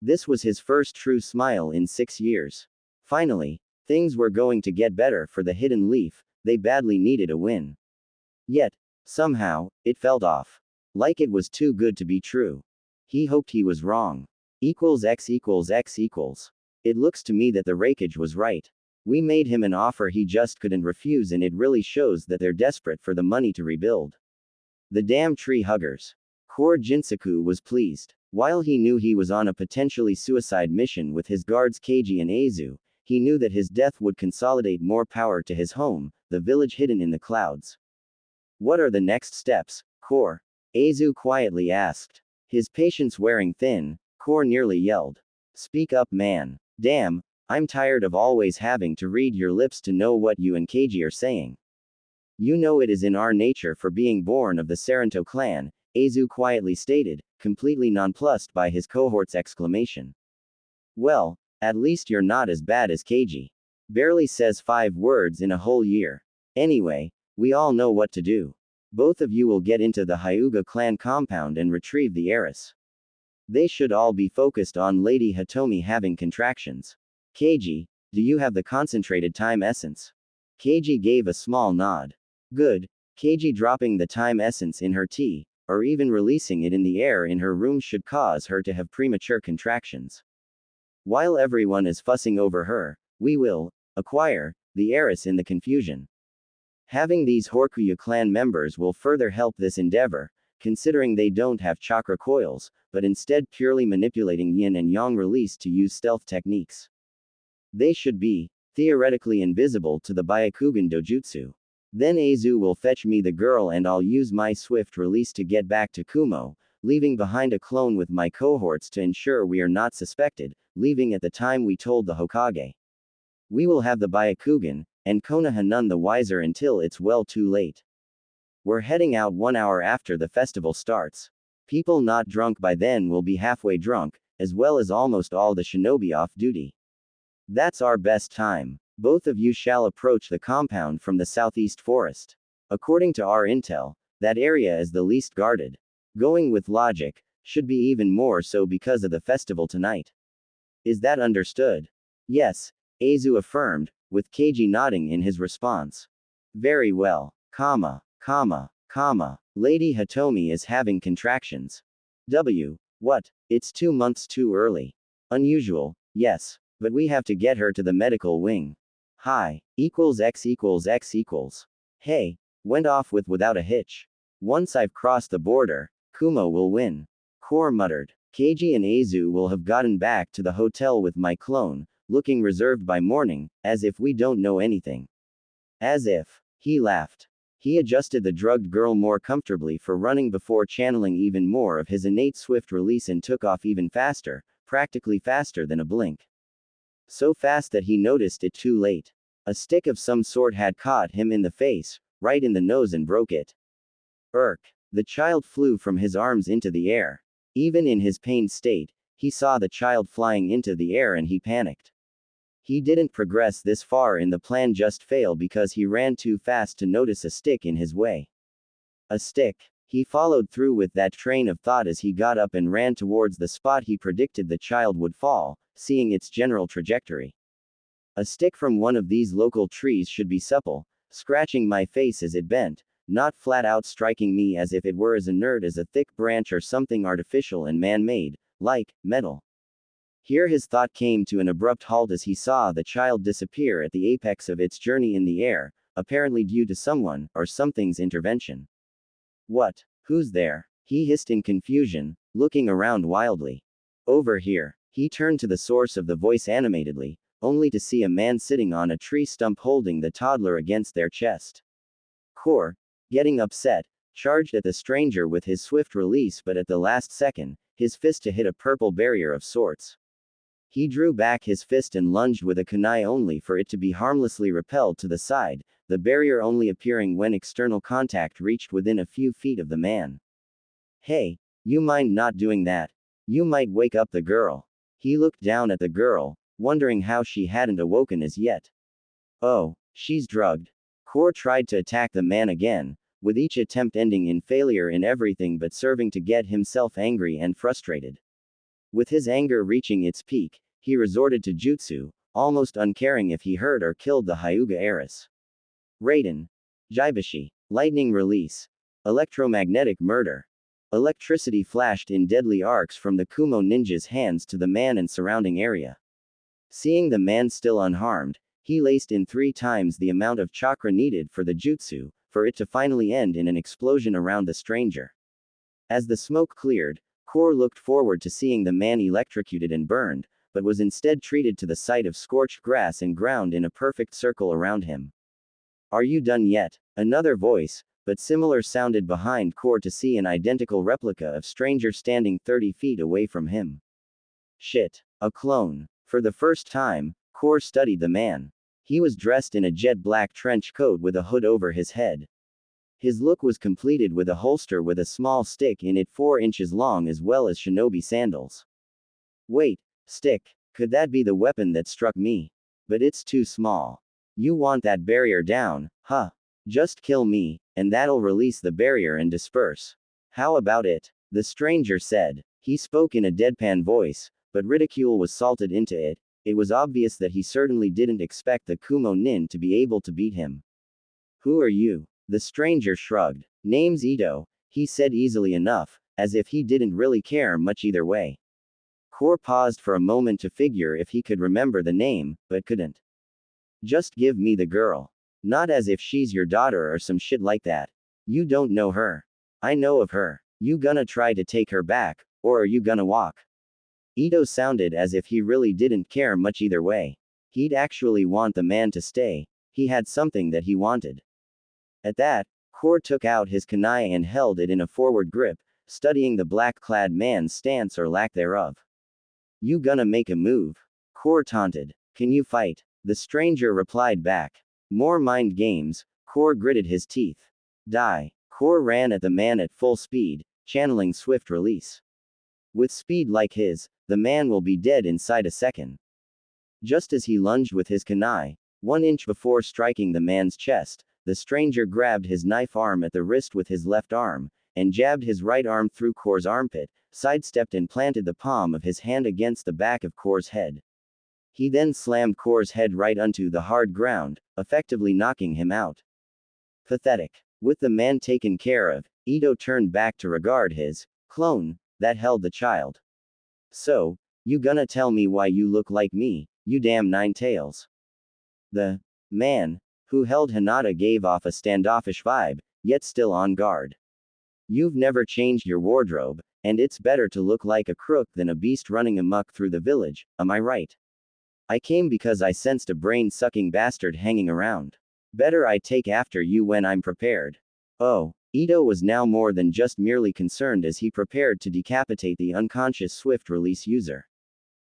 This was his first true smile in 6 years. Finally, things were going to get better for the Hidden Leaf, they badly needed a win. Yet, somehow, it felt off. Like it was too good to be true. He hoped he was wrong. X equals X equals. It looks to me that the Raikage was right. We made him an offer he just couldn't refuse, and it really shows that they're desperate for the money to rebuild. The damn tree huggers. Core Jinsaku was pleased. While he knew he was on a potentially suicide mission with his guards Keiji and Aizu, he knew that his death would consolidate more power to his home, the village hidden in the clouds. What are the next steps, Core? Aizu quietly asked. His patience wearing thin, Core nearly yelled. Speak up, man. Damn, I'm tired of always having to read your lips to know what you and Keiji are saying. You know it is in our nature for being born of the Saranto clan, Aizu quietly stated, completely nonplussed by his cohort's exclamation. Well, at least you're not as bad as Keiji. Barely says 5 words in a whole year. Anyway, we all know what to do. Both of you will get into the Hyuga clan compound and retrieve the heiress. They should all be focused on Lady Hitomi having contractions. Keiji, do you have the concentrated time essence? Keiji gave a small nod. Good. Keiji dropping the time essence in her tea, or even releasing it in the air in her room should cause her to have premature contractions. While everyone is fussing over her, we will acquire the heiress in the confusion. Having these Horkuya clan members will further help this endeavor, considering they don't have chakra coils, but instead purely manipulating yin and yang release to use stealth techniques. They should be, theoretically, invisible to the Byakugan dojutsu. Then Aizu will fetch me the girl and I'll use my swift release to get back to Kumo, leaving behind a clone with my cohorts to ensure we are not suspected, leaving at the time we told the Hokage. We will have the Byakugan, and Konoha none the wiser until it's well too late. We're heading out 1 hour after the festival starts. People not drunk by then will be halfway drunk, as well as almost all the shinobi off duty. That's our best time. Both of you shall approach the compound from the southeast forest. According to our intel, that area is the least guarded. Going with logic, should be even more so because of the festival tonight. Is that understood? Yes, Aizu affirmed, with Keiji nodding in his response. Very well. Lady Hitomi is having contractions. What? It's 2 months too early. Unusual, yes, but we have to get her to the medical wing. X equals X equals. Hey, went off without a hitch. Once I've crossed the border, Kumo will win. Core muttered. Keiji and Aizu will have gotten back to the hotel with my clone, looking reserved by morning, as if we don't know anything. As if. He laughed. He adjusted the drugged girl more comfortably for running before channeling even more of his innate swift release and took off even faster, practically faster than a blink. So fast that he noticed it too late. A stick of some sort had caught him in the face, right in the nose and broke it. Irk. The child flew from his arms into the air. Even in his pained state, he saw the child flying into the air and he panicked. He didn't progress this far in the plan, just fail because he ran too fast to notice a stick in his way. A stick. He followed through with that train of thought as he got up and ran towards the spot he predicted the child would fall, seeing its general trajectory. A stick from one of these local trees should be supple, scratching my face as it bent, not flat out striking me as if it were as inert as a thick branch or something artificial and man-made, like metal. Here his thought came to an abrupt halt as he saw the child disappear at the apex of its journey in the air, apparently due to someone or something's intervention. What? Who's there? He hissed in confusion, looking around wildly. Over here. He turned to the source of the voice animatedly, only to see a man sitting on a tree stump holding the toddler against their chest. Kor, getting upset, charged at the stranger with his swift release, but at the last second, his fist to hit a purple barrier of sorts. He drew back his fist and lunged with a kunai only for it to be harmlessly repelled to the side, the barrier only appearing when external contact reached within a few feet of the man. Hey, you mind not doing that? You might wake up the girl. He looked down at the girl, wondering how she hadn't awoken as yet. Oh, she's drugged. Kor tried to attack the man again, with each attempt ending in failure in everything but serving to get himself angry and frustrated. With his anger reaching its peak, he resorted to jutsu, almost uncaring if he hurt or killed the Hyuga heiress. Raiden. Jaibashi. Lightning release. Electromagnetic murder. Electricity flashed in deadly arcs from the Kumo ninja's hands to the man and surrounding area. Seeing the man still unharmed, he laced in 3 times the amount of chakra needed for the jutsu, for it to finally end in an explosion around the stranger. As the smoke cleared, Kor looked forward to seeing the man electrocuted and burned, but was instead treated to the sight of scorched grass and ground in a perfect circle around him. Are you done yet? Another voice, but similar, sounded behind Kor to see an identical replica of stranger standing 30 feet away from him. Shit. A clone. For the first time, Kor studied the man. He was dressed in a jet black trench coat with a hood over his head. His look was completed with a holster with a small stick in it 4 inches long as well as shinobi sandals. Wait, stick. Could that be the weapon that struck me? But it's too small. You want that barrier down, huh? Just kill me, and that'll release the barrier and disperse. How about it? The stranger said. He spoke in a deadpan voice, but ridicule was salted into it. It was obvious that he certainly didn't expect the Kumo nin to be able to beat him. Who are you? The stranger shrugged. Name's Ito, he said easily enough, as if he didn't really care much either way. Kor paused for a moment to figure if he could remember the name, but couldn't. Just give me the girl. Not as if she's your daughter or some shit like that. You don't know her. I know of her. You gonna try to take her back, or are you gonna walk? Ito sounded as if he really didn't care much either way. He'd actually want the man to stay. He had something that he wanted. At that, Kor took out his kunai and held it in a forward grip, studying the black-clad man's stance or lack thereof. You gonna make a move? Kor taunted. Can you fight? The stranger replied back. More mind games. Kor gritted his teeth. Die. Kor ran at the man at full speed, channeling swift release. With speed like his, the man will be dead inside a second. Just as he lunged with his kunai, 1 inch before striking the man's chest, the stranger grabbed his knife arm at the wrist with his left arm, and jabbed his right arm through Kor's armpit, sidestepped and planted the palm of his hand against the back of Kor's head. He then slammed Kor's head right onto the hard ground, effectively knocking him out. Pathetic. With the man taken care of, Ito turned back to regard his clone that held the child. So, you gonna tell me why you look like me, you damn 9 tails? The man who held Hinata gave off a standoffish vibe, yet still on guard. You've never changed your wardrobe, and it's better to look like a crook than a beast running amok through the village, am I right? I came because I sensed a brain-sucking bastard hanging around. Better I take after you when I'm prepared. Oh. Ito was now more than just merely concerned as he prepared to decapitate the unconscious swift-release user.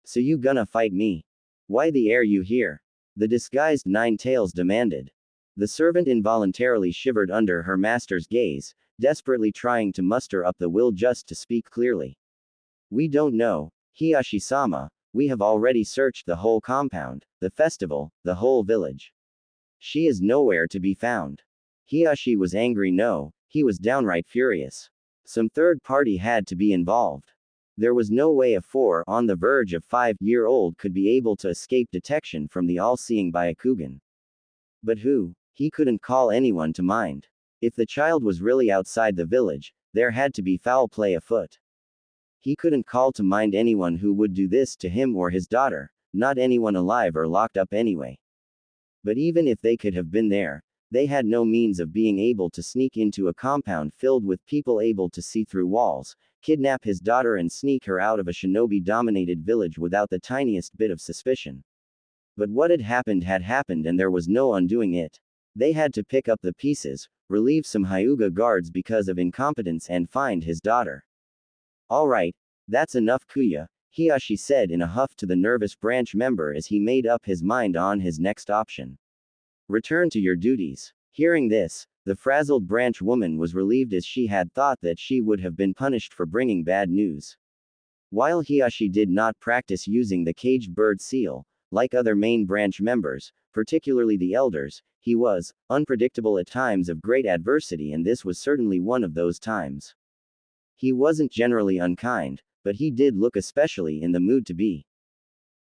So you gonna fight me? Why the air you here? The disguised Nine-Tails demanded. The servant involuntarily shivered under her master's gaze, desperately trying to muster up the will just to speak clearly. We don't know, Hiyashi-sama, we have already searched the whole compound, the festival, the whole village. She is nowhere to be found. Hiyashi was angry. No, he was downright furious. Some third party had to be involved. There was no way a 4 on the verge of 5-year-old could be able to escape detection from the all-seeing Byakugan. But who? He couldn't call anyone to mind. If the child was really outside the village, there had to be foul play afoot. He couldn't call to mind anyone who would do this to him or his daughter, not anyone alive or locked up anyway. But even if they could have been there, they had no means of being able to sneak into a compound filled with people able to see through walls, kidnap his daughter and sneak her out of a shinobi-dominated village without the tiniest bit of suspicion. But what had happened and there was no undoing it. They had to pick up the pieces, relieve some Hyuga guards because of incompetence and find his daughter. Alright, that's enough Kuya, Hiyashi said in a huff to the nervous branch member as he made up his mind on his next option. Return to your duties. Hearing this, the frazzled branch woman was relieved as she had thought that she would have been punished for bringing bad news. While Hiyashi did not practice using the caged bird seal, like other main branch members, particularly the elders, he was unpredictable at times of great adversity, and this was certainly one of those times. He wasn't generally unkind, but he did look especially in the mood to be.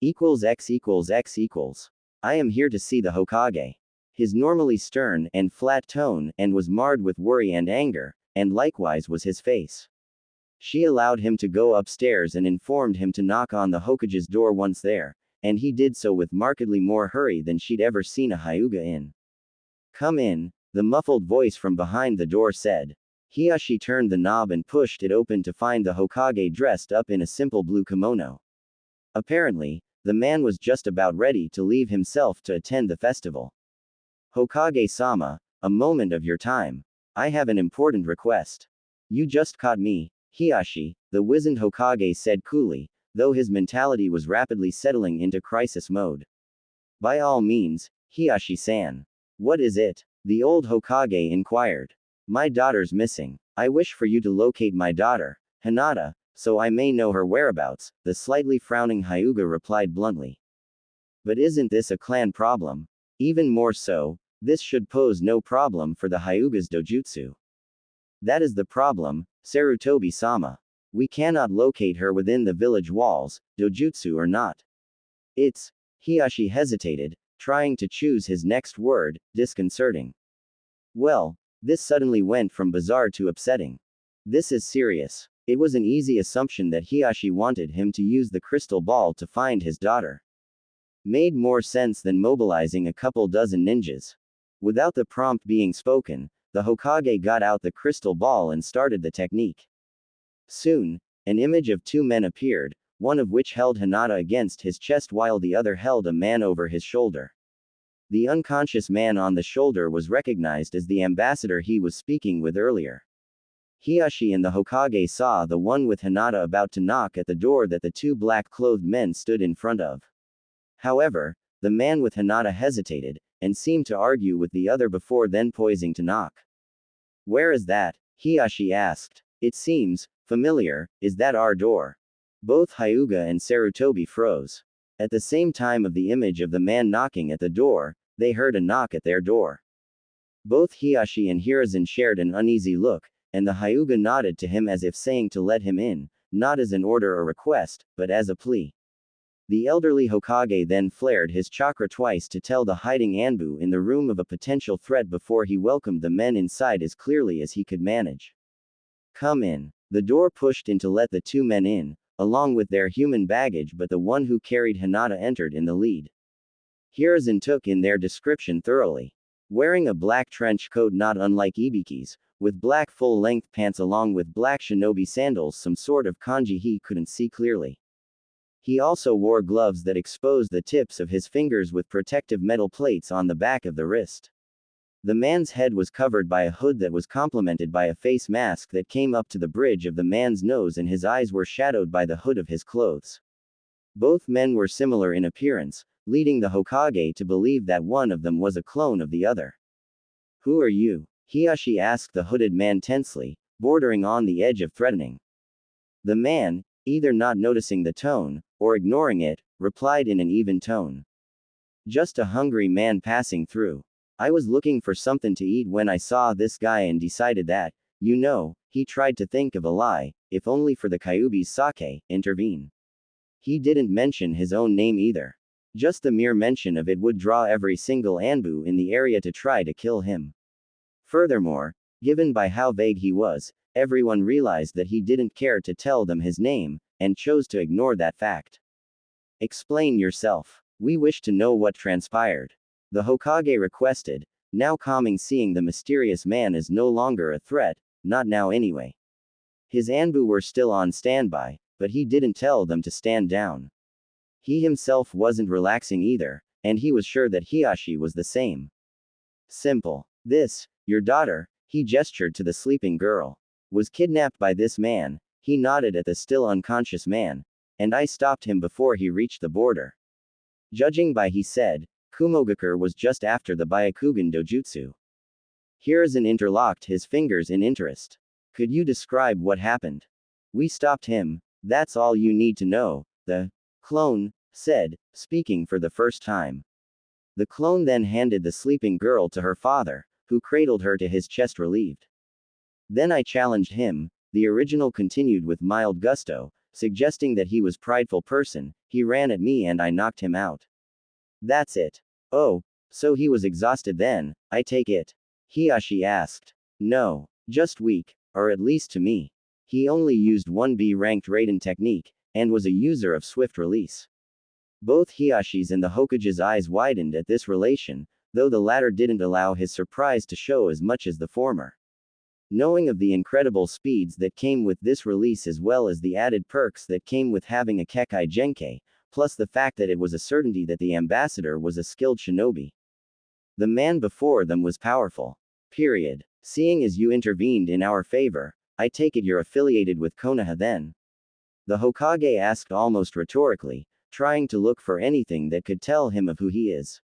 X equals X equals. I am here to see the Hokage. His normally stern and flat tone and was marred with worry and anger, and likewise was his face. She allowed him to go upstairs and informed him to knock on the Hokage's door once there, and he did so with markedly more hurry than she'd ever seen a Hyuga in. Come in, the muffled voice from behind the door said. Hiyashi turned the knob and pushed it open to find the Hokage dressed up in a simple blue kimono. Apparently, the man was just about ready to leave himself to attend the festival. Hokage-sama, a moment of your time. I have an important request. You just caught me, Hiyashi, the wizened Hokage said coolly, though his mentality was rapidly settling into crisis mode. By all means, Hiyashi-san. What is it? The old Hokage inquired. My daughter's missing. I wish for you to locate my daughter, Hinata, so I may know her whereabouts, the slightly frowning Hyuga replied bluntly. But isn't this a clan problem? Even more so, this should pose no problem for the Hyuga's dojutsu. That is the problem, Sarutobi-sama. We cannot locate her within the village walls, dojutsu or not. It's. Hiyashi hesitated, trying to choose his next word, disconcerting. Well, this suddenly went from bizarre to upsetting. This is serious. It was an easy assumption that Hiyashi wanted him to use the crystal ball to find his daughter. Made more sense than mobilizing a couple dozen ninjas. Without the prompt being spoken, the Hokage got out the crystal ball and started the technique. Soon, an image of two men appeared, one of which held Hinata against his chest while the other held a man over his shoulder. The unconscious man on the shoulder was recognized as the ambassador he was speaking with earlier. Hiyashi and the Hokage saw the one with Hinata about to knock at the door that the two black-clothed men stood in front of. However, the man with Hinata hesitated, and seemed to argue with the other before then poising to knock. Where is that? Hiyashi asked. It seems familiar. Is that our door? Both Hyuga and Sarutobi froze. At the same time of the image of the man knocking at the door, they heard a knock at their door. Both Hiyashi and Hiruzen shared an uneasy look, and the Hyuga nodded to him as if saying to let him in, not as an order or request, but as a plea. The elderly Hokage then flared his chakra twice to tell the hiding Anbu in the room of a potential threat before he welcomed the men inside as clearly as he could manage. Come in. The door pushed in to let the two men in, along with their human baggage, but the one who carried Hinata entered in the lead. Hiruzen took in their description thoroughly. Wearing a black trench coat not unlike Ibiki's, with black full-length pants along with black shinobi sandals, some sort of kanji he couldn't see clearly. He also wore gloves that exposed the tips of his fingers with protective metal plates on the back of the wrist. The man's head was covered by a hood that was complemented by a face mask that came up to the bridge of the man's nose, and his eyes were shadowed by the hood of his clothes. Both men were similar in appearance, leading the Hokage to believe that one of them was a clone of the other. "Who are you?" Hiyashi asked the hooded man tensely, bordering on the edge of threatening. The man, either not noticing the tone, or ignoring it, replied in an even tone. "Just a hungry man passing through. I was looking for something to eat when I saw this guy and decided that, he tried to think of a lie, if only for the Kyuubi's sake, intervene. He didn't mention his own name either. Just the mere mention of it would draw every single Anbu in the area to try to kill him. Furthermore, given by how vague he was, everyone realized that he didn't care to tell them his name, and chose to ignore that fact. Explain yourself. We wish to know what transpired," the Hokage requested, now calming, seeing the mysterious man is no longer a threat, not now anyway. His Anbu were still on standby, but he didn't tell them to stand down. He himself wasn't relaxing either, and he was sure that Hiyashi was the same. "Simple. Your daughter," he gestured to the sleeping girl, "was kidnapped by this man." He nodded at the still unconscious man, "and I stopped him before he reached the border. Judging by," he said, "Kumogakure was just after the Byakugan dojutsu." Hiruzen interlocked his fingers in interest. "Could you describe what happened?" "We stopped him. That's all you need to know," the clone said, speaking for the first time. The clone then handed the sleeping girl to her father, who cradled her to his chest relieved. "Then I challenged him," the original continued with mild gusto, suggesting that he was prideful person. "He ran at me and I knocked him out." "That's it. Oh, so he was exhausted then, I take it?" Hiyashi asked. "No, just weak, or at least to me. He only used 1B ranked Raiden technique, and was a user of swift release." Both Hiyashi's and the Hokage's eyes widened at this relation, though the latter didn't allow his surprise to show as much as the former. Knowing of the incredible speeds that came with this release, as well as the added perks that came with having a Kekai Genkai, plus the fact that it was a certainty that the ambassador was a skilled shinobi. The man before them was powerful. Period. "Seeing as you intervened in our favor, I take it you're affiliated with Konoha then?" The Hokage asked almost rhetorically, trying to look for anything that could tell him of who he is.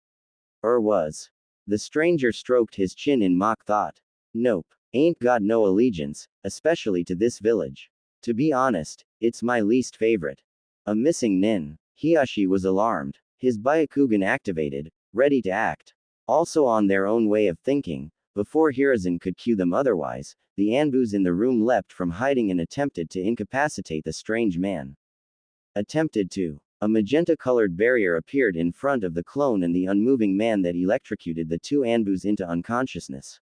Or was. The stranger stroked his chin in mock thought. "Nope. Ain't got no allegiance, especially to this village. To be honest, it's my least favorite." A missing nin. Hiyashi was alarmed. His Byakugan activated, ready to act. Also on their own way of thinking, before Hiruzen could cue them otherwise, the Anbus in the room leapt from hiding and attempted to incapacitate the strange man. Attempted to. A magenta-colored barrier appeared in front of the clone and the unmoving man that electrocuted the two Anbus into unconsciousness.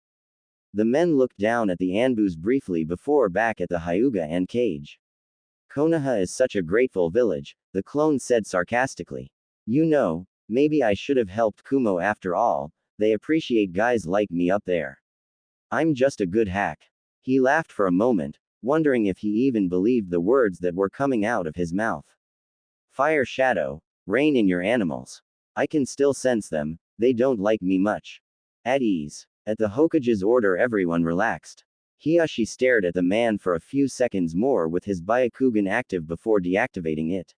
The men looked down at the Anbus briefly before back at the Hyuga and cage. "Konoha is such a grateful village," the clone said sarcastically. Maybe I should have helped Kumo after all. They appreciate guys like me up there. I'm just a good hack." He laughed for a moment, wondering if he even believed the words that were coming out of his mouth. "Fire shadow, rein in your animals. I can still sense them, they don't like me much." At ease. At the Hokage's order, everyone relaxed. Hiyashi stared at the man for a few seconds more with his Byakugan active before deactivating it.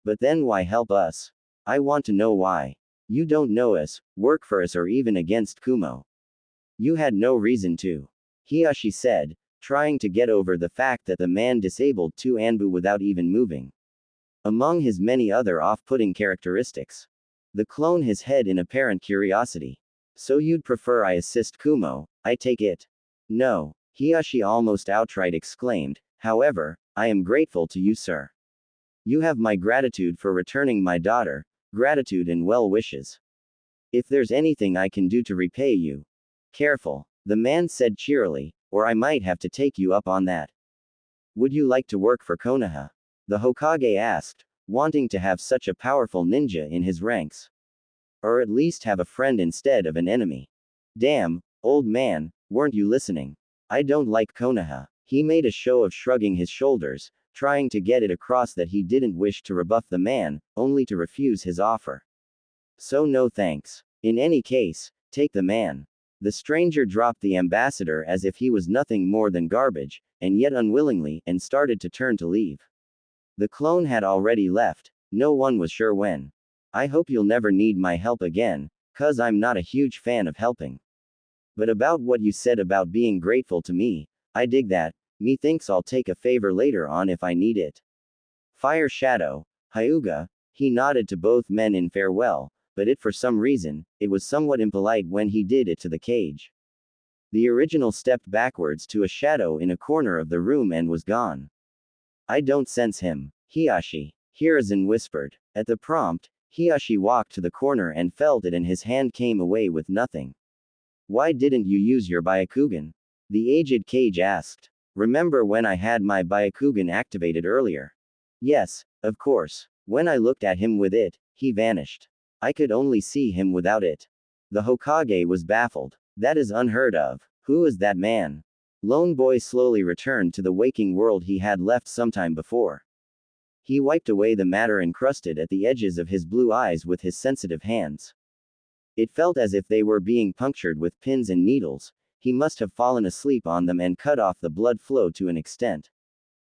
"But then why help us? I want to know why. You don't know us, work for us, or even against Kumo. You had no reason to," Hiyashi said, trying to get over the fact that the man disabled two Anbu without even moving. Among his many other off-putting characteristics. The clone his head in apparent curiosity. "So you'd prefer I assist Kumo, I take it?" "No," Hiyashi almost outright exclaimed, "however, I am grateful to you, sir. You have my gratitude for returning my daughter, gratitude and well wishes. If there's anything I can do to repay you." "Careful," the man said cheerily, "or I might have to take you up on that." "Would you like to work for Konoha?" the Hokage asked, wanting to have such a powerful ninja in his ranks. Or at least have a friend instead of an enemy. "Damn, old man, weren't you listening? I don't like Konoha." He made a show of shrugging his shoulders, trying to get it across that he didn't wish to rebuff the man, only to refuse his offer. So no thanks. In any case, take the man. The stranger dropped the ambassador as if he was nothing more than garbage, and yet unwillingly, and started to turn to leave. The clone had already left, no one was sure when. I hope you'll never need my help again, 'cause I'm not a huge fan of helping. But about what you said about being grateful to me, I dig that, methinks I'll take a favor later on if I need it. Fire Shadow, Hyuga, he nodded to both men in farewell, but for some reason, it was somewhat impolite when he did it to the cage. The original stepped backwards to a shadow in a corner of the room and was gone. I don't sense him, Hiashi, Hiruzen whispered. At the prompt, Hiashi walked to the corner and felt it and his hand came away with nothing. Why didn't you use your Byakugan? The aged cage asked. Remember when I had my Byakugan activated earlier? Yes, of course. When I looked at him with it, he vanished. I could only see him without it. The Hokage was baffled. That is unheard of. Who is that man? Lone Boy slowly returned to the waking world he had left sometime before. He wiped away the matter encrusted at the edges of his blue eyes with his sensitive hands. It felt as if they were being punctured with pins and needles. He must have fallen asleep on them and cut off the blood flow to an extent.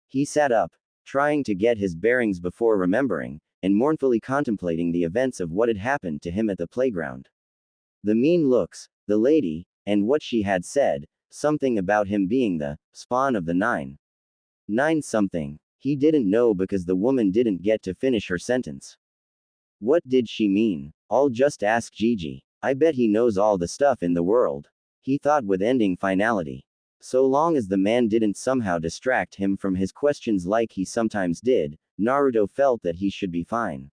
He sat up, trying to get his bearings before remembering, and mournfully contemplating the events of what had happened to him at the playground. The mean looks, the lady, and what she had said, something about him being the spawn of the nine something. He didn't know because the woman didn't get to finish her sentence. What did she mean? I'll just ask Gigi. I bet he knows all the stuff in the world. He thought with ending finality. So long as the man didn't somehow distract him from his questions like he sometimes did, Naruto felt that he should be fine.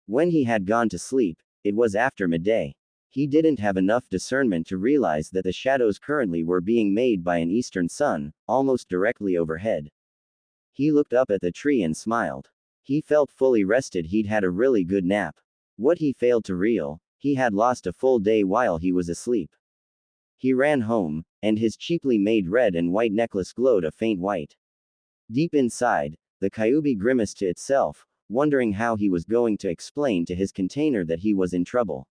When he had gone to sleep, it was after midday. He didn't have enough discernment to realize that the shadows currently were being made by an eastern sun, almost directly overhead. He looked up at the tree and smiled. He felt fully rested. He'd had a really good nap. What he failed to realize, he had lost a full day while he was asleep. He ran home, and his cheaply made red and white necklace glowed a faint white. Deep inside, the Kyuubi grimaced to itself, wondering how he was going to explain to his container that he was in trouble.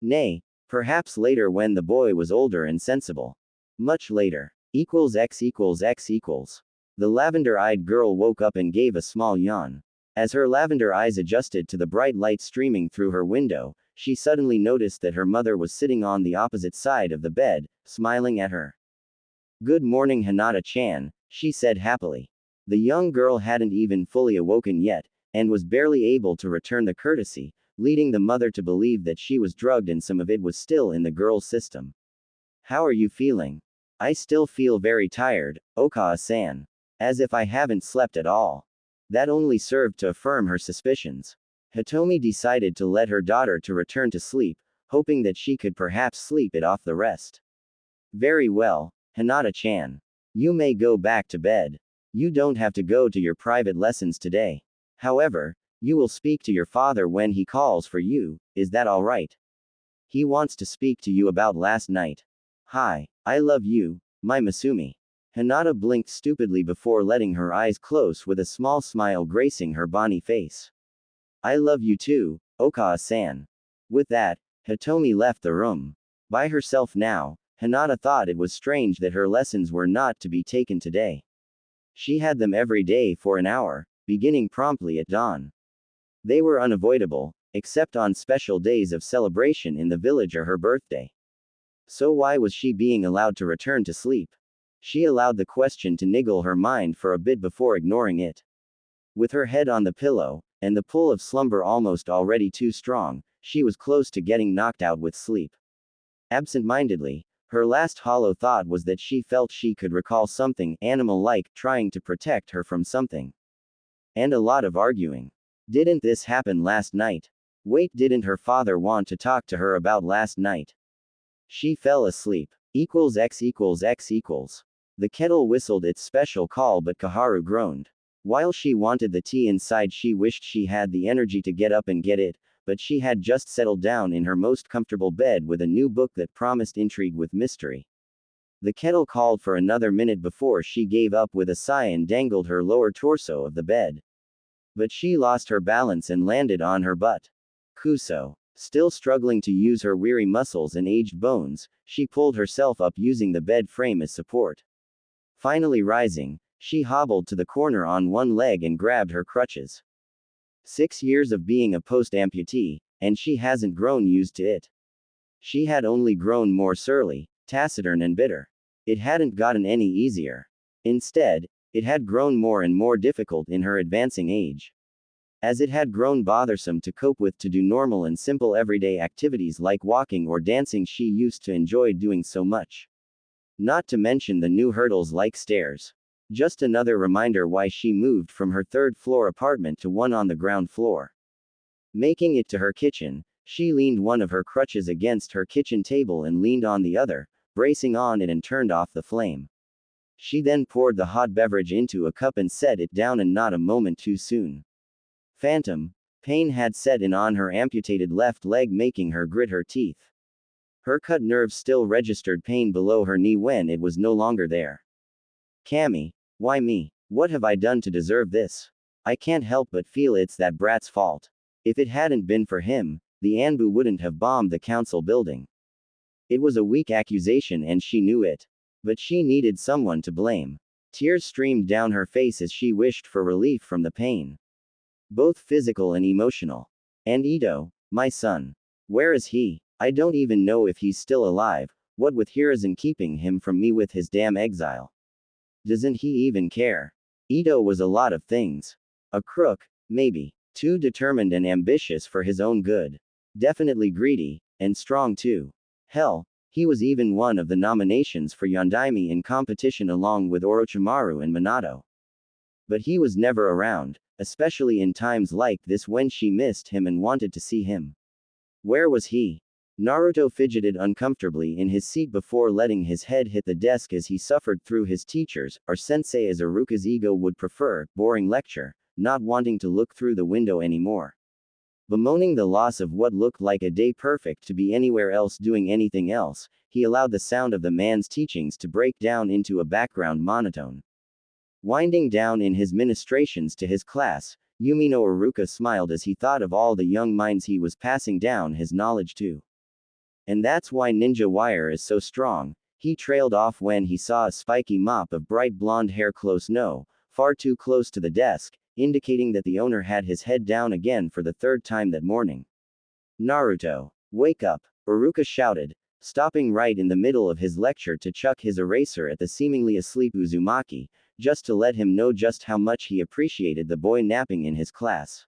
Nay, perhaps later when the boy was older and sensible. Much later. X equals X equals. The lavender-eyed girl woke up and gave a small yawn. As her lavender eyes adjusted to the bright light streaming through her window, she suddenly noticed that her mother was sitting on the opposite side of the bed, smiling at her. Good morning, Hinata-chan, she said happily. The young girl hadn't even fully awoken yet, and was barely able to return the courtesy, leading the mother to believe that she was drugged and some of it was still in the girl's system. How are you feeling? I still feel very tired, Okawa-san. As if I haven't slept at all. That only served to affirm her suspicions. Hitomi decided to let her daughter to return to sleep, hoping that she could perhaps sleep it off the rest. Very well, Hinata-chan. You may go back to bed. You don't have to go to your private lessons today. However, you will speak to your father when he calls for you, is that alright? He wants to speak to you about last night. Hi, I love you, my Masumi. Hinata blinked stupidly before letting her eyes close with a small smile gracing her bonny face. I love you too, Okawa-san. With that, Hitomi left the room. By herself now, Hinata thought it was strange that her lessons were not to be taken today. She had them every day for an hour, beginning promptly at dawn. They were unavoidable, except on special days of celebration in the village or her birthday. So why was she being allowed to return to sleep? She allowed the question to niggle her mind for a bit before ignoring it. With her head on the pillow, and the pull of slumber almost already too strong, she was close to getting knocked out with sleep. Absent-mindedly, her last hollow thought was that she felt she could recall something animal-like trying to protect her from something. And a lot of arguing. Didn't this happen last night? Wait, didn't her father want to talk to her about last night? She fell asleep. X equals X equals. The kettle whistled its special call, but Kaharu groaned. While she wanted the tea inside, she wished she had the energy to get up and get it, but she had just settled down in her most comfortable bed with a new book that promised intrigue with mystery. The kettle called for another minute before she gave up with a sigh and dangled her lower torso of the bed. But she lost her balance and landed on her butt. Kuso. Still struggling to use her weary muscles and aged bones, she pulled herself up using the bed frame as support. Finally rising, she hobbled to the corner on one leg and grabbed her crutches. 6 years of being a post-amputee, and she hasn't grown used to it. She had only grown more surly, taciturn and bitter. It hadn't gotten any easier. Instead, it had grown more and more difficult in her advancing age. As it had grown bothersome to cope with to do normal and simple everyday activities like walking or dancing she used to enjoy doing so much. Not to mention the new hurdles like stairs. Just another reminder why she moved from her third-floor apartment to one on the ground floor. Making it to her kitchen, she leaned one of her crutches against her kitchen table and leaned on the other, bracing on it and turned off the flame. She then poured the hot beverage into a cup and set it down, and not a moment too soon. Phantom pain had set in on her amputated left leg, making her grit her teeth. Her cut nerves still registered pain below her knee when it was no longer there. Cammy, why me? What have I done to deserve this? I can't help but feel it's that brat's fault. If it hadn't been for him, the Anbu wouldn't have bombed the council building. It was a weak accusation and she knew it. But she needed someone to blame. Tears streamed down her face as she wished for relief from the pain. Both physical and emotional. And Ito, my son. Where is he? I don't even know if he's still alive, what with Hiruzen keeping him from me with his damn exile. Doesn't he even care? Ito was a lot of things. A crook, maybe. Too determined and ambitious for his own good. Definitely greedy, and strong too. Hell, he was even one of the nominations for Yondaime in competition along with Orochimaru and Minato. But he was never around, especially in times like this when she missed him and wanted to see him. Where was he? Naruto fidgeted uncomfortably in his seat before letting his head hit the desk as he suffered through his teacher's, or sensei as Iruka's ego would prefer, boring lecture, not wanting to look through the window anymore. Bemoaning the loss of what looked like a day perfect to be anywhere else doing anything else, he allowed the sound of the man's teachings to break down into a background monotone. Winding down in his ministrations to his class, Yumino Iruka smiled as he thought of all the young minds he was passing down his knowledge to. And that's why Ninja Wire is so strong, he trailed off when he saw a spiky mop of bright blonde hair far too close to the desk, indicating that the owner had his head down again for the third time that morning. Naruto, wake up, Iruka shouted, stopping right in the middle of his lecture to chuck his eraser at the seemingly asleep Uzumaki, just to let him know just how much he appreciated the boy napping in his class.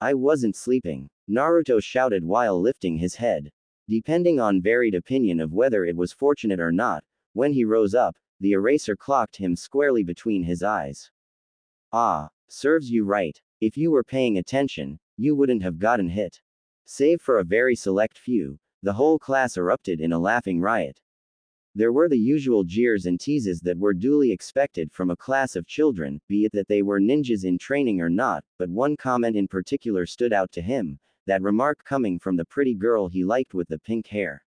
I wasn't sleeping, Naruto shouted while lifting his head. Depending on varied opinion of whether it was fortunate or not, when he rose up, the eraser clocked him squarely between his eyes. Ah, serves you right. If you were paying attention, you wouldn't have gotten hit. Save for a very select few, the whole class erupted in a laughing riot. There were the usual jeers and teases that were duly expected from a class of children, be it that they were ninjas in training or not, but one comment in particular stood out to him, that remark coming from the pretty girl he liked with the pink hair.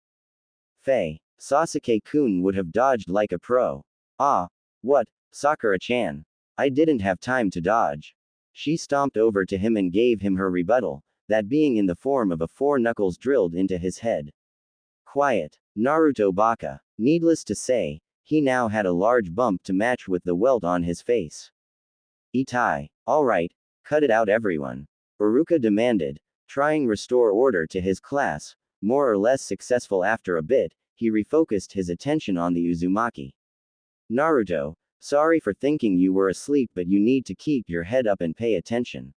Faye, Sasuke-kun would have dodged like a pro. Ah, what, Sakura-chan. I didn't have time to dodge. She stomped over to him and gave him her rebuttal, that being in the form of a 4 knuckles drilled into his head. Quiet, Naruto baka. Needless to say, he now had a large bump to match with the welt on his face. Itai, alright, cut it out everyone. Iruka demanded, trying restore order to his class. More or less successful after a bit, he refocused his attention on the Uzumaki. Naruto, sorry for thinking you were asleep, but you need to keep your head up and pay attention.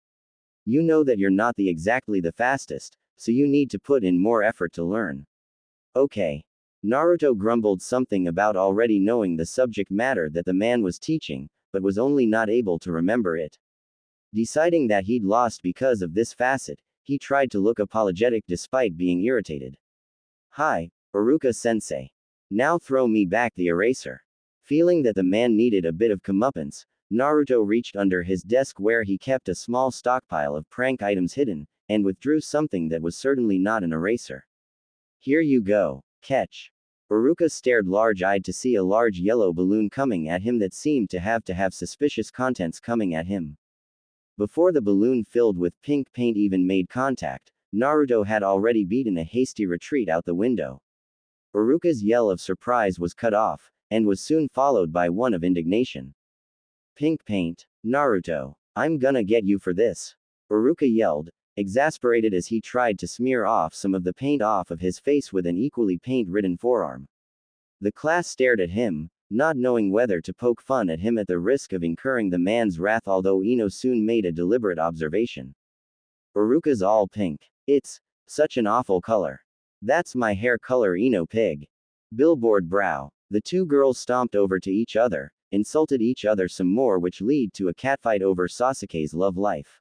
You know that you're not exactly the fastest, so you need to put in more effort to learn. Okay. Naruto grumbled something about already knowing the subject matter that the man was teaching, but was only not able to remember it. Deciding that he'd lost because of this facet, he tried to look apologetic despite being irritated. Hi, Iruka-sensei. Now throw me back the eraser. Feeling that the man needed a bit of comeuppance, Naruto reached under his desk where he kept a small stockpile of prank items hidden, and withdrew something that was certainly not an eraser. Here you go, catch. Uruka stared large-eyed to see a large yellow balloon coming at him that seemed to have suspicious contents coming at him. Before the balloon filled with pink paint even made contact, Naruto had already beaten a hasty retreat out the window. Uruka's yell of surprise was cut off, and was soon followed by one of indignation. Pink paint? Naruto, I'm gonna get you for this. Uruka yelled, exasperated as he tried to smear off some of the paint off of his face with an equally paint-ridden forearm. The class stared at him, not knowing whether to poke fun at him at the risk of incurring the man's wrath, although Ino soon made a deliberate observation. Uruka's all pink. It's such an awful color. That's my hair color, Ino pig. Billboard brow. The two girls stomped over to each other, insulted each other some more, which led to a catfight over Sasuke's love life.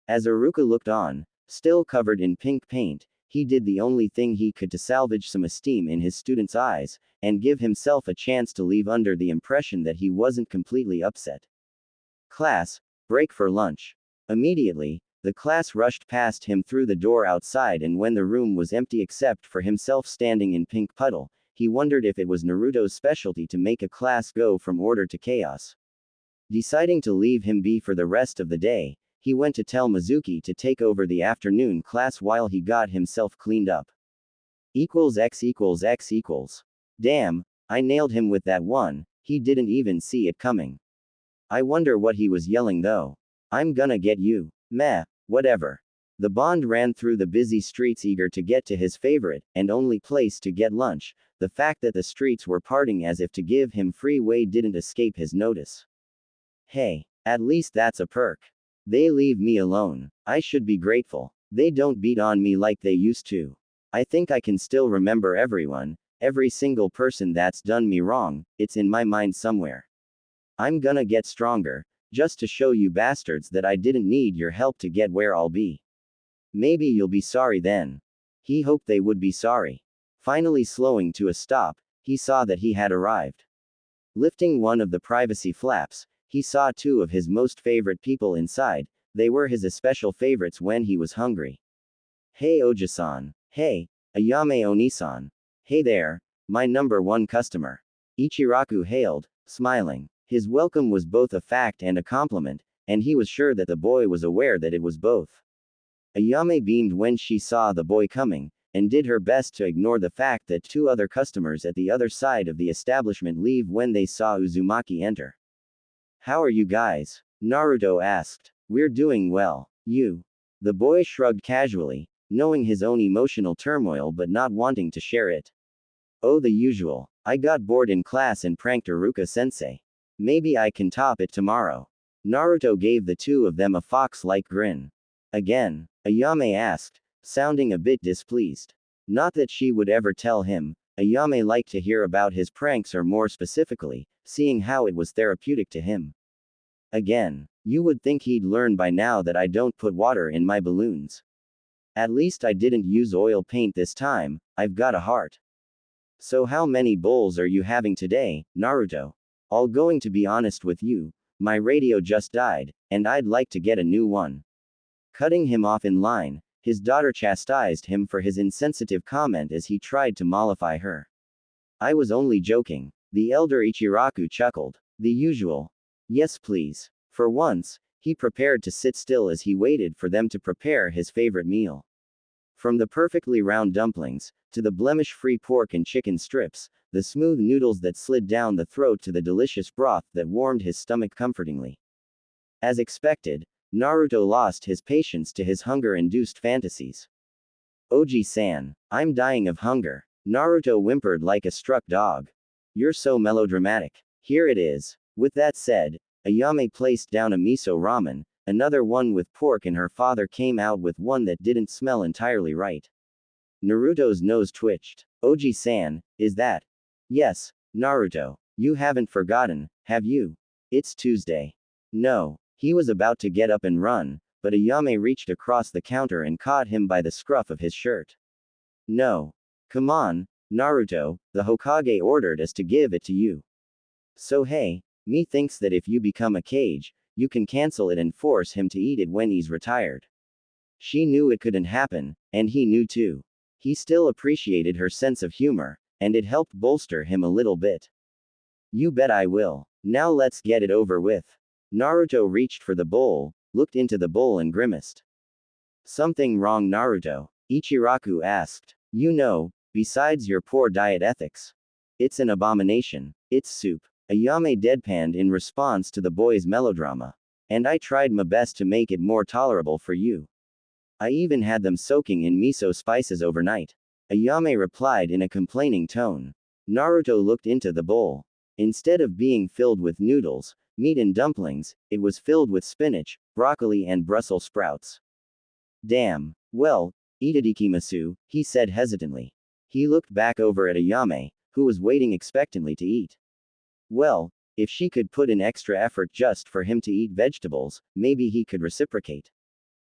As Uruka looked on, still covered in pink paint, he did the only thing he could to salvage some esteem in his students' eyes, and give himself a chance to leave under the impression that he wasn't completely upset. Class, break for lunch. Immediately, the class rushed past him through the door outside, and when the room was empty except for himself standing in pink puddle, he wondered if it was Naruto's specialty to make a class go from order to chaos. Deciding to leave him be for the rest of the day, he went to tell Mizuki to take over the afternoon class while he got himself cleaned up. X equals X equals. Damn, I nailed him with that one, he didn't even see it coming. I wonder what he was yelling though. I'm gonna get you. Meh, whatever. The Bond ran through the busy streets eager to get to his favorite, and only place to get lunch. The fact that the streets were parting as if to give him free way didn't escape his notice. Hey, at least that's a perk. They leave me alone. I should be grateful. They don't beat on me like they used to. I think I can still remember everyone, every single person that's done me wrong, it's in my mind somewhere. I'm gonna get stronger, just to show you bastards that I didn't need your help to get where I'll be. Maybe you'll be sorry then. He hoped they would be sorry. Finally slowing to a stop, he saw that he had arrived. Lifting one of the privacy flaps, he saw two of his most favorite people inside. They were his especial favorites when he was hungry. Hey Oji-san. Hey, Ayame Oni-san. Hey there, my number one customer. Ichiraku hailed, smiling. His welcome was both a fact and a compliment, and he was sure that the boy was aware that it was both. Ayame beamed when she saw the boy coming, and did her best to ignore the fact that two other customers at the other side of the establishment leave when they saw Uzumaki enter. How are you guys? Naruto asked. We're doing well. You? The boy shrugged casually, knowing his own emotional turmoil but not wanting to share it. Oh, the usual. I got bored in class and pranked Iruka-sensei. Maybe I can top it tomorrow. Naruto gave the two of them a fox-like grin. Again? Ayame asked, sounding a bit displeased. Not that she would ever tell him. Ayame liked to hear about his pranks, or more specifically, seeing how it was therapeutic to him. Again. You would think he'd learn by now that I don't put water in my balloons. At least I didn't use oil paint this time, I've got a heart. So how many bowls are you having today, Naruto? I'll going to be honest with you, my radio just died, and I'd like to get a new one. Cutting him off in line, his daughter chastised him for his insensitive comment as he tried to mollify her. I was only joking. The elder Ichiraku chuckled. The usual. Yes please. For once, he prepared to sit still as he waited for them to prepare his favorite meal. From the perfectly round dumplings, to the blemish-free pork and chicken strips, the smooth noodles that slid down the throat to the delicious broth that warmed his stomach comfortingly. As expected, Naruto lost his patience to his hunger-induced fantasies. Oji-san, I'm dying of hunger. Naruto whimpered like a struck dog. You're so melodramatic. Here it is. With that said, Ayame placed down a miso ramen, another one with pork, and her father came out with one that didn't smell entirely right. Naruto's nose twitched. Oji-san, is that? Yes, Naruto. You haven't forgotten, have you? It's Tuesday. No. He was about to get up and run, but Ayame reached across the counter and caught him by the scruff of his shirt. No. Come on, Naruto, the Hokage ordered us to give it to you. So hey, me thinks that if you become a cage, you can cancel it and force him to eat it when he's retired. She knew it couldn't happen, and he knew too. He still appreciated her sense of humor, and it helped bolster him a little bit. You bet I will. Now let's get it over with. Naruto reached for the bowl, looked into the bowl and grimaced. Something wrong, Naruto? Ichiraku asked. You know, besides your poor diet ethics. It's an abomination. It's soup. Ayame deadpanned in response to the boy's melodrama. And I tried my best to make it more tolerable for you. I even had them soaking in miso spices overnight. Ayame replied in a complaining tone. Naruto looked into the bowl. Instead of being filled with noodles, meat and dumplings, it was filled with spinach, broccoli and Brussels sprouts. Damn. Well, itadakimasu, he said hesitantly. He looked back over at Ayame, who was waiting expectantly to eat. Well, if she could put in extra effort just for him to eat vegetables, maybe he could reciprocate.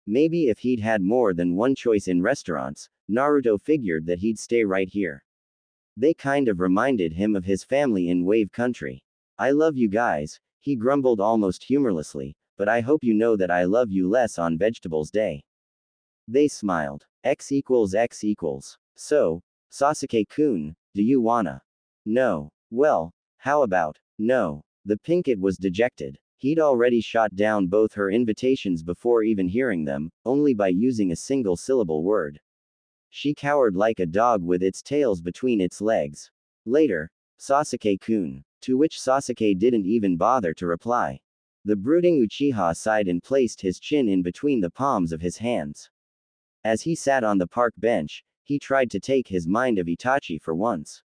Maybe if he'd had more than one choice in restaurants, Naruto figured that he'd stay right here. They kind of reminded him of his family in Wave Country. I love you guys, he grumbled almost humorlessly, but I hope you know that I love you less on Vegetables Day. They smiled. X equals X equals. So, Sasuke-kun, do you wanna? No. Well, how about, no? The Pinkett was dejected. He'd already shot down both her invitations before even hearing them, only by using a single syllable word. She cowered like a dog with its tails between its legs. Later, Sasuke-kun, to which Sasuke didn't even bother to reply. The brooding Uchiha sighed and placed his chin in between the palms of his hands. As he sat on the park bench, he tried to take his mind of Itachi for once.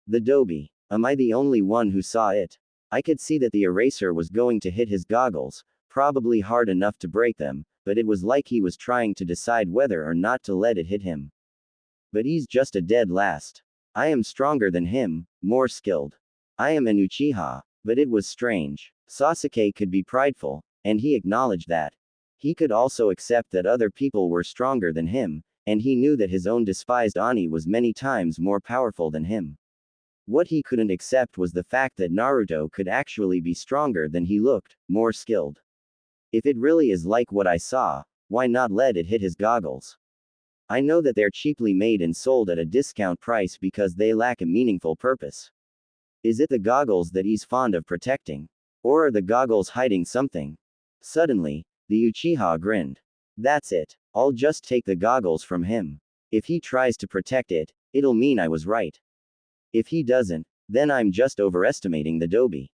The Dobi. Am I the only one who saw it? I could see that the eraser was going to hit his goggles, probably hard enough to break them, but it was like he was trying to decide whether or not to let it hit him. But he's just a dead last. I am stronger than him, more skilled. I am an Uchiha, but it was strange. Sasuke could be prideful, and he acknowledged that. He could also accept that other people were stronger than him, and he knew that his own despised Ani was many times more powerful than him. What he couldn't accept was the fact that Naruto could actually be stronger than he looked, more skilled. If it really is like what I saw, why not let it hit his goggles? I know that they're cheaply made and sold at a discount price because they lack a meaningful purpose. Is it the goggles that he's fond of protecting? Or are the goggles hiding something? Suddenly, the Uchiha grinned. That's it. I'll just take the goggles from him. If he tries to protect it, it'll mean I was right. If he doesn't, then I'm just overestimating the Dobi.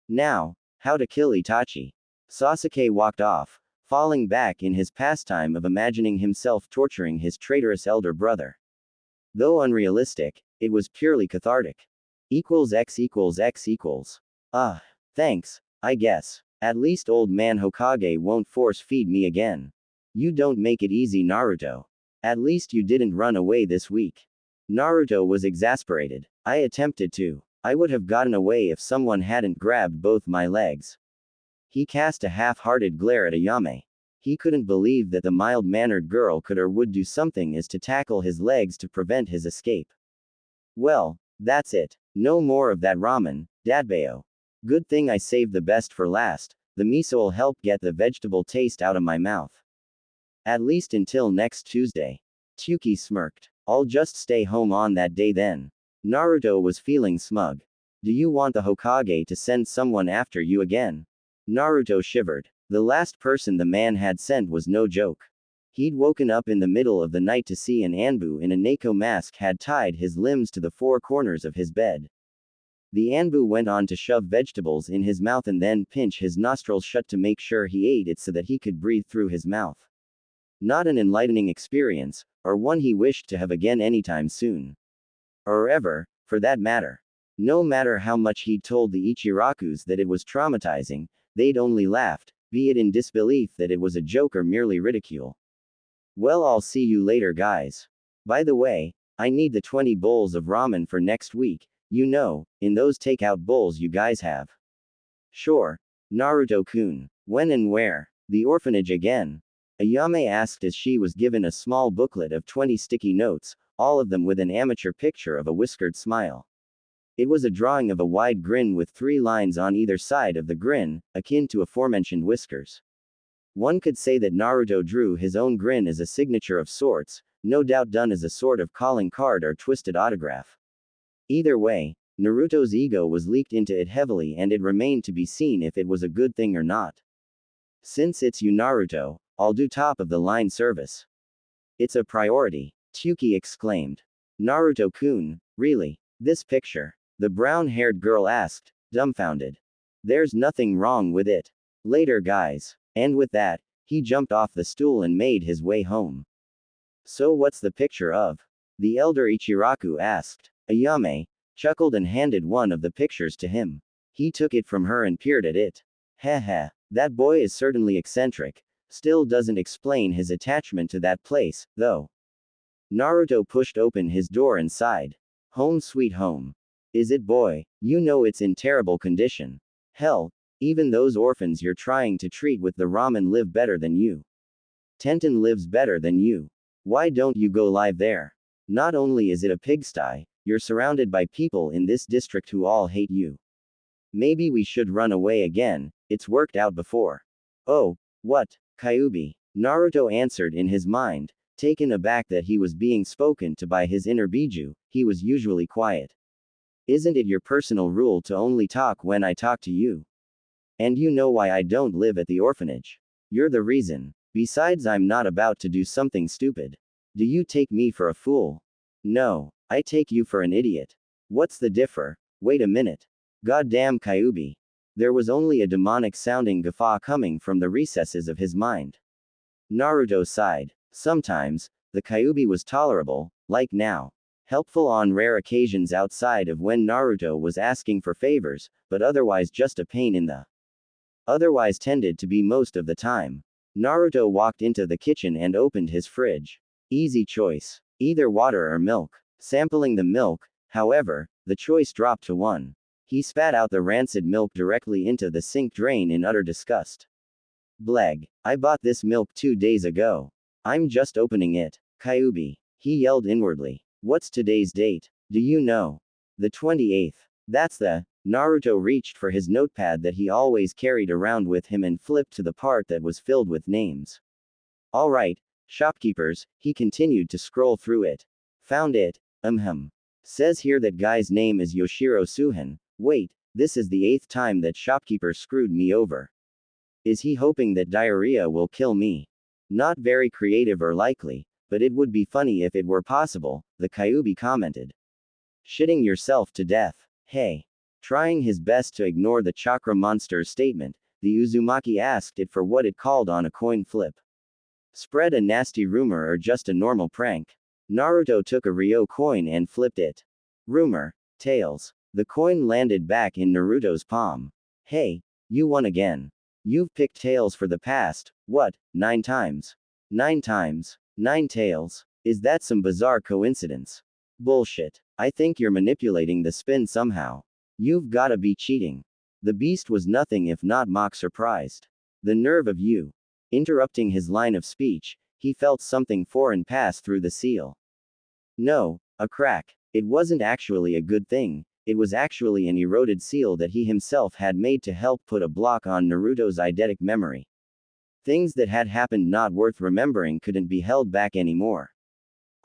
Now, how to kill Itachi. Sasuke walked off, falling back in his pastime of imagining himself torturing his traitorous elder brother. Though unrealistic, it was purely cathartic. X equals X equals. Thanks, I guess. At least old man Hokage won't force feed me again. You don't make it easy, Naruto. At least you didn't run away this week. Naruto was exasperated. I attempted to. I would have gotten away if someone hadn't grabbed both my legs. He cast a half-hearted glare at Ayame. He couldn't believe that the mild-mannered girl could or would do something as to tackle his legs to prevent his escape. Well, that's it. No more of that ramen, Dadbeo. Good thing I saved the best for last. The miso'll help get the vegetable taste out of my mouth. At least until next Tuesday. Tsuki smirked. I'll just stay home on that day then. Naruto was feeling smug. Do you want the Hokage to send someone after you again? Naruto shivered. The last person the man had sent was no joke. He'd woken up in the middle of the night to see an Anbu in a Neko mask had tied his limbs to the four corners of his bed. The Anbu went on to shove vegetables in his mouth and then pinch his nostrils shut to make sure he ate it so that he could breathe through his mouth. Not an enlightening experience, or one he wished to have again anytime soon. Or ever, for that matter. No matter how much he'd told the Ichirakus that it was traumatizing, they'd only laughed, be it in disbelief that it was a joke or merely ridicule. Well, I'll see you later, guys. By the way, I need the 20 bowls of ramen for next week, you know, in those takeout bowls you guys have. Sure. Naruto-kun. When and where? The orphanage again? Ayame asked as she was given a small booklet of 20 sticky notes, all of them with an amateur picture of a whiskered smile. It was a drawing of a wide grin with 3 lines on either side of the grin, akin to aforementioned whiskers. One could say that Naruto drew his own grin as a signature of sorts, no doubt done as a sort of calling card or twisted autograph. Either way, Naruto's ego was leaked into it heavily and it remained to be seen if it was a good thing or not. Since it's you Naruto, I'll do top of the line service. It's a priority, Tsuki exclaimed. Naruto-kun, really? This picture? The brown-haired girl asked, dumbfounded. There's nothing wrong with it. Later guys. And with that, he jumped off the stool and made his way home. So what's the picture of? The elder Ichiraku asked. Ayame chuckled and handed one of the pictures to him. He took it from her and peered at it. Heh, that boy is certainly eccentric. Still doesn't explain his attachment to that place, though. Naruto pushed open his door and sighed. Home sweet home. Is it, boy? You know it's in terrible condition. Hell, even those orphans you're trying to treat with the ramen live better than you. Tenten lives better than you. Why don't you go live there? Not only is it a pigsty, you're surrounded by people in this district who all hate you. Maybe we should run away again, it's worked out before. Oh, what, Kyuubi? Naruto answered in his mind, taken aback that he was being spoken to by his inner Biju. He was usually quiet. Isn't it your personal rule to only talk when I talk to you? And you know why I don't live at the orphanage. You're the reason. Besides, I'm not about to do something stupid. Do you take me for a fool? No, I take you for an idiot. What's the differ? Wait a minute. Goddamn Kyuubi. There was only a demonic sounding guffaw coming from the recesses of his mind. Naruto sighed. Sometimes, the Kyuubi was tolerable, like now. Helpful on rare occasions outside of when Naruto was asking for favors, but otherwise just a pain in the. Otherwise tended to be most of the time. Naruto walked into the kitchen and opened his fridge. Easy choice. Either water or milk. Sampling the milk, however, the choice dropped to one. He spat out the rancid milk directly into the sink drain in utter disgust. Bleg. I bought this milk 2 days ago. I'm just opening it. Kyuubi. He yelled inwardly. What's today's date? Do you know? The 28th. That's the. Naruto reached for his notepad that he always carried around with him and flipped to the part that was filled with names. Alright, shopkeepers, he continued to scroll through it. Found it. Says here that guy's name is Yoshiro Suhan. Wait, this is the 8th time that shopkeeper screwed me over. Is he hoping that diarrhea will kill me? Not very creative or likely, but it would be funny if it were possible, the Kyuubi commented. Shitting yourself to death. Hey. Trying his best to ignore the chakra monster's statement, the Uzumaki asked it for what it called on a coin flip. Spread a nasty rumor or just a normal prank? Naruto took a Ryo coin and flipped it. Rumor. Tails. The coin landed back in Naruto's palm. Hey, you won again. You've picked tails for the past, what, 9 times? 9 times. 9 tails. Is that some bizarre coincidence? Bullshit. I think you're manipulating the spin somehow. You've gotta be cheating. The beast was nothing if not mock surprised. The nerve of you. Interrupting his line of speech, he felt something foreign pass through the seal. No, a crack. It wasn't actually a good thing, it was actually an eroded seal that he himself had made to help put a block on Naruto's eidetic memory. Things that had happened not worth remembering couldn't be held back anymore.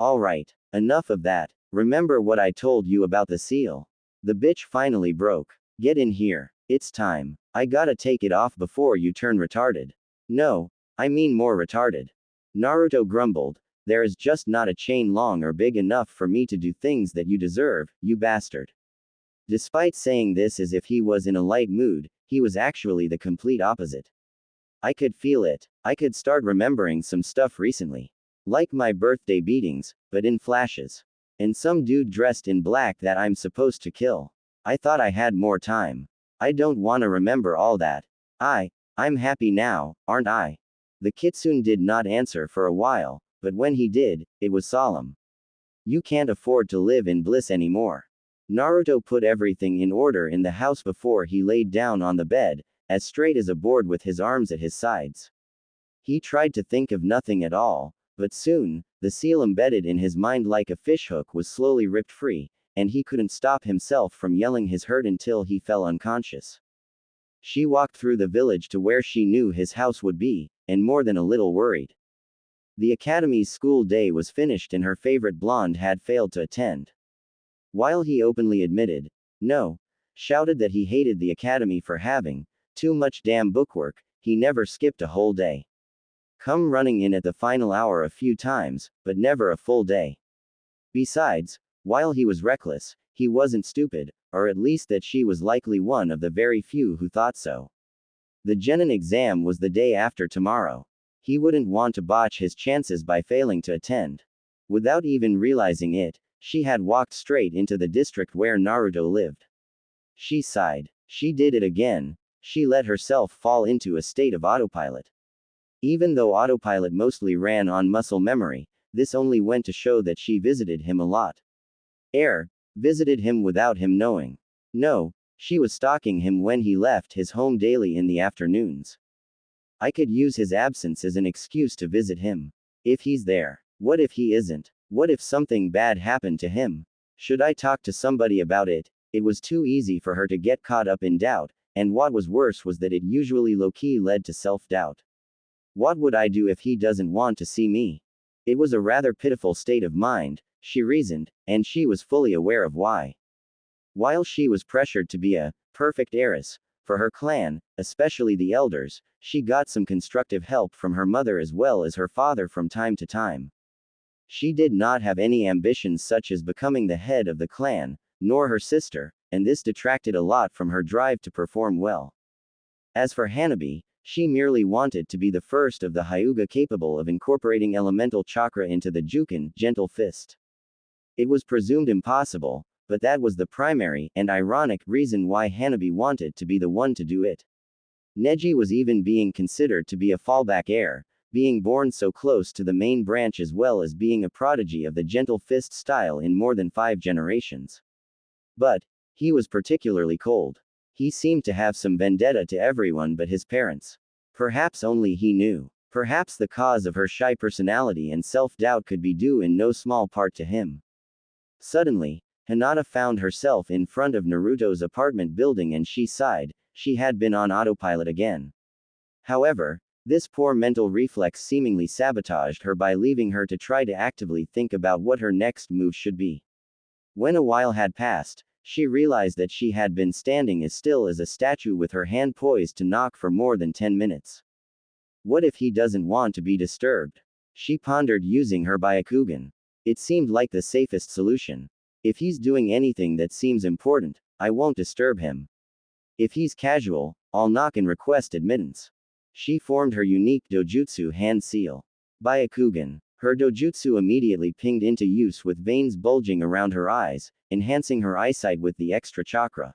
Alright, enough of that. Remember what I told you about the seal? The bitch finally broke. Get in here. It's time. I gotta take it off before you turn retarded. No, I mean more retarded. Naruto grumbled. There is just not a chain long or big enough for me to do things that you deserve, you bastard. Despite saying this as if he was in a light mood, he was actually the complete opposite. I could feel it. I could start remembering some stuff recently. Like my birthday beatings, but in flashes. And some dude dressed in black that I'm supposed to kill. I thought I had more time. I don't wanna remember all that. I'm happy now, aren't I? The kitsune did not answer for a while, but when he did, it was solemn. You can't afford to live in bliss anymore. Naruto put everything in order in the house before he laid down on the bed, as straight as a board with his arms at his sides. He tried to think of nothing at all, but soon, the seal embedded in his mind like a fishhook was slowly ripped free, and he couldn't stop himself from yelling his hurt until he fell unconscious. She walked through the village to where she knew his house would be, and more than a little worried. The academy's school day was finished and her favorite blonde had failed to attend. While he openly admitted, no, shouted that he hated the academy for having too much damn bookwork, he never skipped a whole day. Come running in at the final hour a few times, but never a full day. Besides, while he was reckless, he wasn't stupid, or at least that she was likely one of the very few who thought so. The Genin exam was the day after tomorrow. He wouldn't want to botch his chances by failing to attend. Without even realizing it, she had walked straight into the district where Naruto lived. She sighed. She did it again. She let herself fall into a state of autopilot. Even though autopilot mostly ran on muscle memory, this only went to show that she visited him a lot. Visited him without him knowing. No, she was stalking him when he left his home daily in the afternoons. I could use his absence as an excuse to visit him. If he's there. What if he isn't? What if something bad happened to him? Should I talk to somebody about it? It was too easy for her to get caught up in doubt, and what was worse was that it usually low-key led to self-doubt. What would I do if he doesn't want to see me? It was a rather pitiful state of mind, she reasoned, and she was fully aware of why. While she was pressured to be a perfect heiress for her clan, especially the elders, she got some constructive help from her mother as well as her father from time to time. She did not have any ambitions such as becoming the head of the clan, nor her sister, and this detracted a lot from her drive to perform well. As for Hanabi, she merely wanted to be the first of the Hyuga capable of incorporating elemental chakra into the Jukin, gentle fist. It was presumed impossible, but that was the primary, and ironic, reason why Hanabi wanted to be the one to do it. Neji was even being considered to be a fallback heir, being born so close to the main branch as well as being a prodigy of the gentle fist style in more than 5 generations. But he was particularly cold. He seemed to have some vendetta to everyone but his parents. Perhaps only he knew. Perhaps the cause of her shy personality and self-doubt could be due in no small part to him. Suddenly, Hinata found herself in front of Naruto's apartment building and she sighed. She had been on autopilot again. However, this poor mental reflex seemingly sabotaged her by leaving her to try to actively think about what her next move should be. When a while had passed, she realized that she had been standing as still as a statue with her hand poised to knock for more than 10 minutes. What if he doesn't want to be disturbed? She pondered using her Byakugan. It seemed like the safest solution. If he's doing anything that seems important, I won't disturb him. If he's casual, I'll knock and request admittance. She formed her unique dojutsu hand seal. Byakugan. Her dojutsu immediately pinged into use with veins bulging around her eyes, enhancing her eyesight with the extra chakra.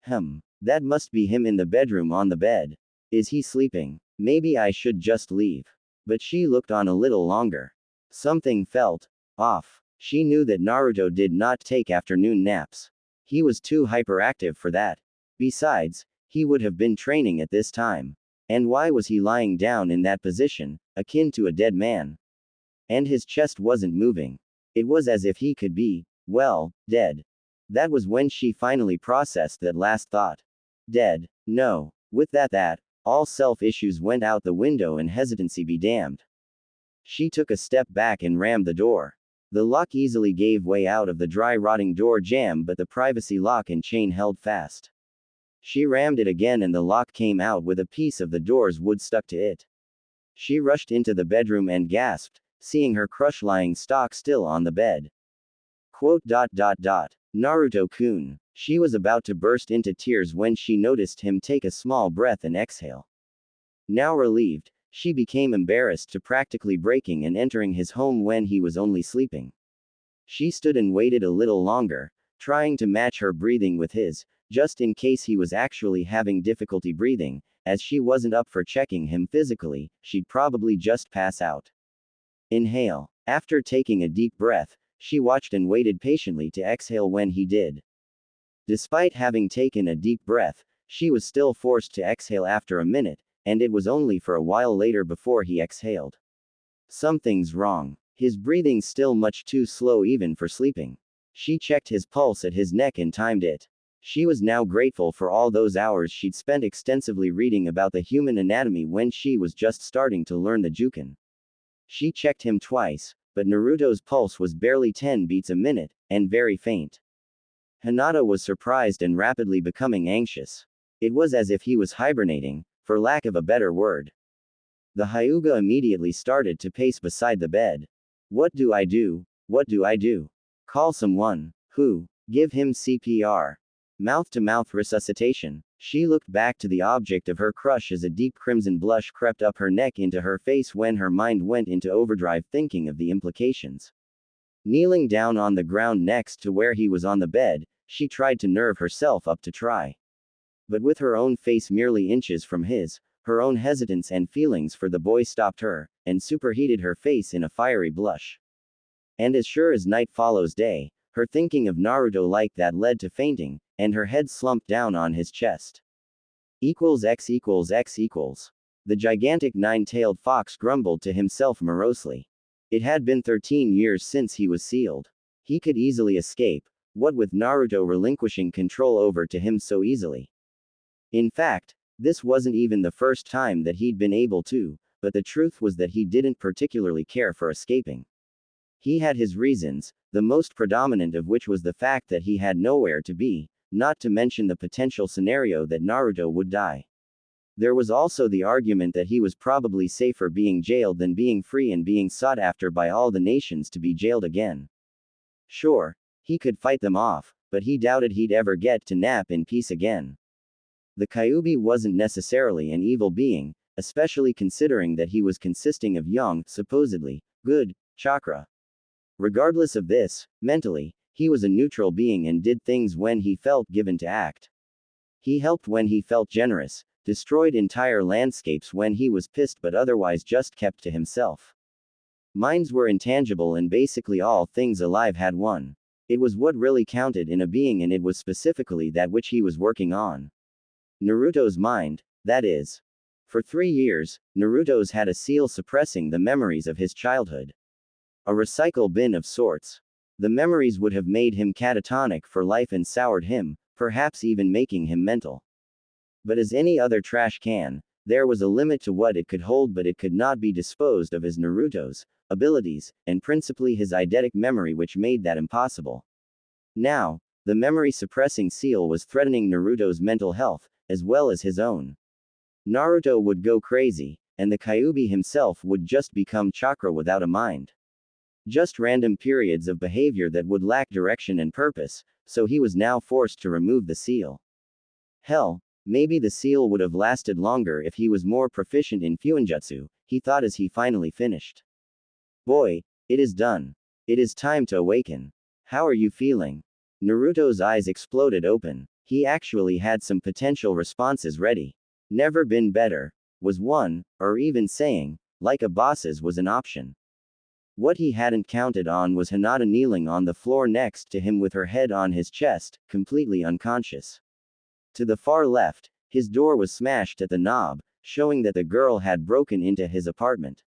That must be him in the bedroom on the bed. Is he sleeping? Maybe I should just leave. But she looked on a little longer. Something felt off. She knew that Naruto did not take afternoon naps. He was too hyperactive for that. Besides, he would have been training at this time. And why was he lying down in that position, akin to a dead man? And his chest wasn't moving. It was as if he could be, well, dead. That was when she finally processed that last thought. Dead. No. With that, all self-issues went out the window and hesitancy be damned. She took a step back and rammed the door. The lock easily gave way out of the dry rotting door jamb, but the privacy lock and chain held fast. She rammed it again and the lock came out with a piece of the door's wood stuck to it. She rushed into the bedroom and gasped, seeing her crush lying stock still on the bed. Naruto-kun. She was about to burst into tears when she noticed him take a small breath and exhale. Now relieved, she became embarrassed to practically breaking and entering his home when he was only sleeping. She stood and waited a little longer, trying to match her breathing with his, just in case he was actually having difficulty breathing, as she wasn't up for checking him physically, she'd probably just pass out. Inhale. After taking a deep breath, she watched and waited patiently to exhale when he did. Despite having taken a deep breath, she was still forced to exhale after a minute, and it was only for a while later before he exhaled. Something's wrong. His breathing's still much too slow even for sleeping. She checked his pulse at his neck and timed it. She was now grateful for all those hours she'd spent extensively reading about the human anatomy when she was just starting to learn the Jukin. She checked him twice, but Naruto's pulse was barely 10 beats a minute, and very faint. Hinata was surprised and rapidly becoming anxious. It was as if he was hibernating, for lack of a better word. The Hyuga immediately started to pace beside the bed. What do I do? What do I do? Call someone. Who? Give him CPR. Mouth-to-mouth resuscitation. She looked back to the object of her crush as a deep crimson blush crept up her neck into her face when her mind went into overdrive thinking of the implications. Kneeling down on the ground next to where he was on the bed, she tried to nerve herself up to try. But with her own face merely inches from his, her own hesitance and feelings for the boy stopped her, and superheated her face in a fiery blush. And as sure as night follows day, her thinking of Naruto like that led to fainting, and her head slumped down on his chest. X equals X equals. The gigantic nine-tailed fox grumbled to himself morosely. It had been 13 years since he was sealed. He could easily escape, what with Naruto relinquishing control over to him so easily. In fact, this wasn't even the first time that he'd been able to, but the truth was that he didn't particularly care for escaping. He had his reasons, the most predominant of which was the fact that he had nowhere to be, not to mention the potential scenario that Naruto would die. There was also the argument that he was probably safer being jailed than being free and being sought after by all the nations to be jailed again. Sure, he could fight them off, but he doubted he'd ever get to nap in peace again. The Kyuubi wasn't necessarily an evil being, especially considering that he was consisting of young, supposedly, good, chakra. Regardless of this, mentally, he was a neutral being and did things when he felt given to act. He helped when he felt generous, destroyed entire landscapes when he was pissed but otherwise just kept to himself. Minds were intangible and basically all things alive had one. It was what really counted in a being and it was specifically that which he was working on. Naruto's mind, that is. For 3 years, Naruto's had a seal suppressing the memories of his childhood. A recycle bin of sorts. The memories would have made him catatonic for life and soured him, perhaps even making him mental. But as any other trash can, there was a limit to what it could hold, but it could not be disposed of as Naruto's abilities, and principally his eidetic memory, which made that impossible. Now, the memory-suppressing seal was threatening Naruto's mental health, as well as his own. Naruto would go crazy, and the Kyuubi himself would just become chakra without a mind. Just random periods of behavior that would lack direction and purpose, so he was now forced to remove the seal. Hell, maybe the seal would have lasted longer if he was more proficient in Fuinjutsu, he thought as he finally finished. Boy, it is done. It is time to awaken. How are you feeling? Naruto's eyes exploded open. He actually had some potential responses ready. Never been better, was one, or even saying, like a boss's was an option. What he hadn't counted on was Hinata kneeling on the floor next to him with her head on his chest, completely unconscious. To the far left, his door was smashed at the knob, showing that the girl had broken into his apartment.